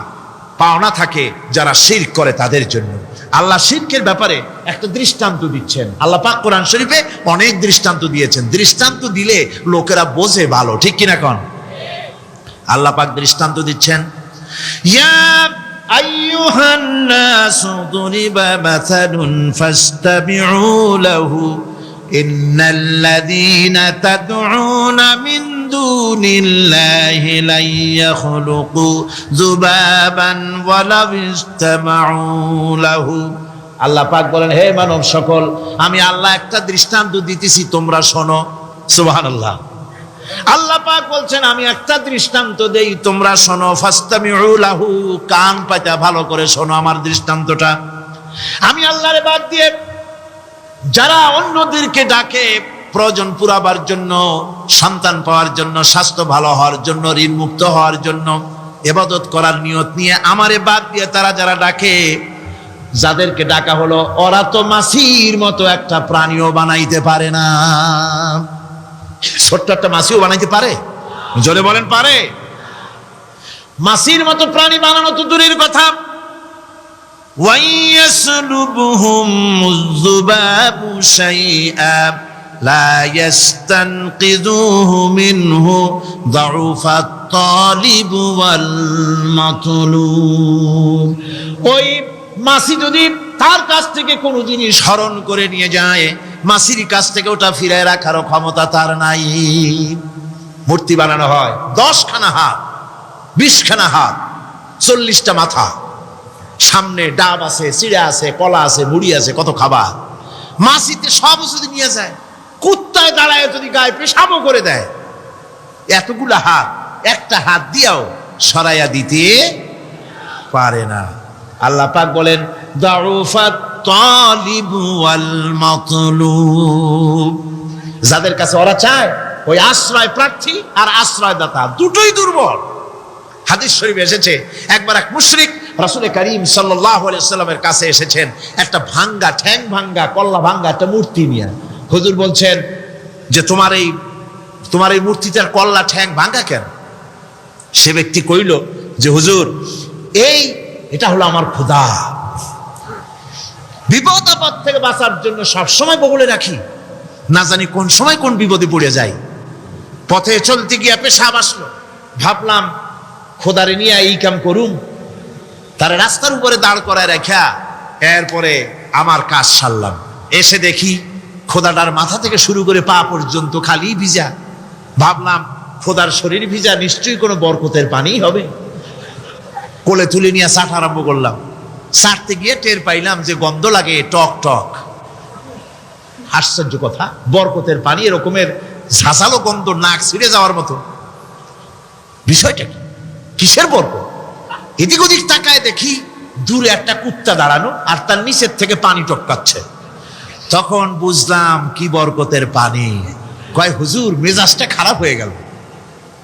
পাওনা থাকে যারা শিরক করে তাদের জন্য। আল্লাহ শিরকের ব্যাপারে একটা দৃষ্টান্ত দিচ্ছেন। আল্লাহ পাক কোরআন শরীফে অনেক দৃষ্টান্ত দিয়েছেন। দৃষ্টান্ত দিলে লোকেরা বোঝে ভালো, ঠিক কিনা কোন? আল্লাহ পাক দৃষ্টান্ত দিচ্ছেন, ইয়া আইয়ুহান নাসু দুরিবা মাসালুন ফাসতাবিউ লাহু ইন্নাল্লাযীনা তাদউনা মিন দুনিল্লাহি লা ইয়াখলুকু যুবাবান ওয়ালাউ ইসতামাউ লাহু। আল্লাহ পাক বলেন, হে মানব সকল, আমি আল্লাহ একটা দৃষ্টান্ত দিতেছি, তোমরা শোনো। সুবহানাল্লাহ। আল্লাহ পাক বলছেন, আমি একটা দৃষ্টান্ত দেই, তোমরা শোনো। ফাসতামিউ লাহু, কান পাতা ভালো করে শোনো আমার দৃষ্টান্তটা। আমি আল্লাহর বাদ দিয়ে যারা অন্যদেরকে ডাকে প্রয়োজন পুরাবার জন্য, সন্তান পাওয়ার জন্য, স্বাস্থ্য ভালো হওয়ার জন্য, ঋণ মুক্ত হওয়ার জন্য, ইবাদত করার নিয়ত নিয়ে আমারে বাদ দিয়ে তারা যারা ডাকে, যাদেরকে ডাকা হলো, ওরা তো মাছির মতো একটা প্রাণীও বানাইতে পারে না। ছোট্ট একটা মাছিও বানাইতে পারে? জোরে বলেন, পারে? মাছির মতো প্রাণী বানানো তো দূরের কথা, ওয়াইয়াসলুবুহুম যুবাবু শাইআ লা ইস্তানকিযুহু মিনহু যাউফাত তালিব ওয়াল মাতলুব। ওই মাছি যদি তার কাছ থেকে কোনো জিনিস হরণ করে নিয়ে যায়, মাছির কাছ থেকে ওটা ফিরায় রাখারও ক্ষমতা তার নাই। মূর্তি বানানো হয়, 10খানা হাত, 20খানা হাত, 40টা মাথা, সামনে ডাব আছে, চিড়া আছে, কলা আছে, মুড়ি আছে, কত খাবার। মাছিতে সব যদি নিয়ে যায়, কুত্তায় দাঁড়ায় যদি গায়ে পেশাবও করে দেয়, এতগুলা হাত একটা হাত দিয়েও সরাইয়া দিতে পারে না। আল্লাহ পাক বলেন, দাউফাত তালিব ওয়াল মাতলুব। যাদের কাছে ওরা চায়, ওই আশ্রয় প্রার্থী আর আশ্রয়দাতা দুটোই দুর্বল। হাদিস শরীফে এসেছে, একবার এক মুশরিক রাসূল করিম সাল্লাল্লাহু আলাইহি ওয়াসাল্লামের কাছে এসেছেন একটা ভাঙ্গা, ঠ্যাং ভাঙ্গা, কল্লা ভাঙ্গা একটা মূর্তি নিয়ে। হুজুর বলছেন যে তোমার এই মূর্তিটার কল্লা ঠ্যাং ভাঙ্গা কেন? সে ব্যক্তি কইল যে হুজুর, এটা হলো আমার খোদা। বিপদ আপদ থেকে বাঁচার জন্য সবসময় বগলে রাখি, না জানি কোন সময় কোন বিপদে পড়ে যাই। পথে চলতে গিয়ে পেশাব আসলো, ভাবলাম খোদারে নিয়ে এই কাম করুম, তার রাস্তার উপরে দাঁড় করায় রাখা, এরপরে আমার কাজ সারলাম। এসে দেখি খোদাটার মাথা থেকে শুরু করে পা পর্যন্ত খালি ভিজা। ভাবলাম খোদার শরীর ভিজা, নিশ্চয়ই কোনো বরকতের পানি হবে। কোলে তুলে নিয়ে চাট আরম্ভ করলাম। চাটতে গিয়ে টের পাইলাম যে গন্ধ লাগে টক টক। আশ্চর্য কথা, বরকতের পানি এরকমের ঝাঁঝালো গন্ধ, নাক ছিঁড়ে যাওয়ার মতো। বিষয়টা কি? কিসের বরকত? এদিক ওদিক তাকায় দেখি দূরে একটা কুত্তা দাঁড়ানো, আর তার নিচের থেকে পানি টপকাচ্ছে। তখন বুঝলাম কি বরকতের পানি। কয় হুজুর, মেজাজটা খারাপ হয়ে গেল।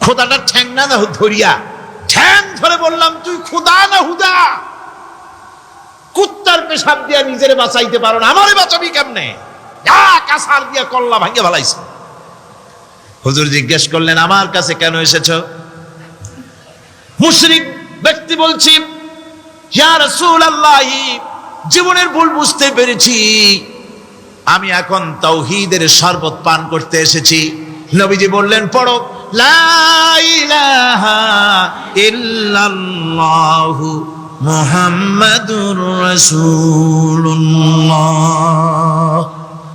খোদাটার ঠ্যাং না ধরিয়া ঠ্যাং ধরে বললাম, তুই খোদা না হুদা? কুত্তার পেশাব দিয়া নিজেরে বাঁচাইতে পারো না, আমারে বাঁচাবি কেমনে? কাসার দিয়া কল্লা ভাঙিয়ে ফেলাইছে। হুজুর জিজ্ঞেস করলেন, আমার কাছে কেন এসেছো? মুশরিক ব্যক্তি বলছি, ইয়া রাসূলুল্লাহ, জীবনের ভুল বুঝতে পেরেছি, আমি এখন তাওহীদের শরবত পান করতে এসেছি। নবীজি বললেন, পড়ো লা ইলাহা ইল্লাল্লাহু মুহাম্মাদুর রাসূলুল্লাহ।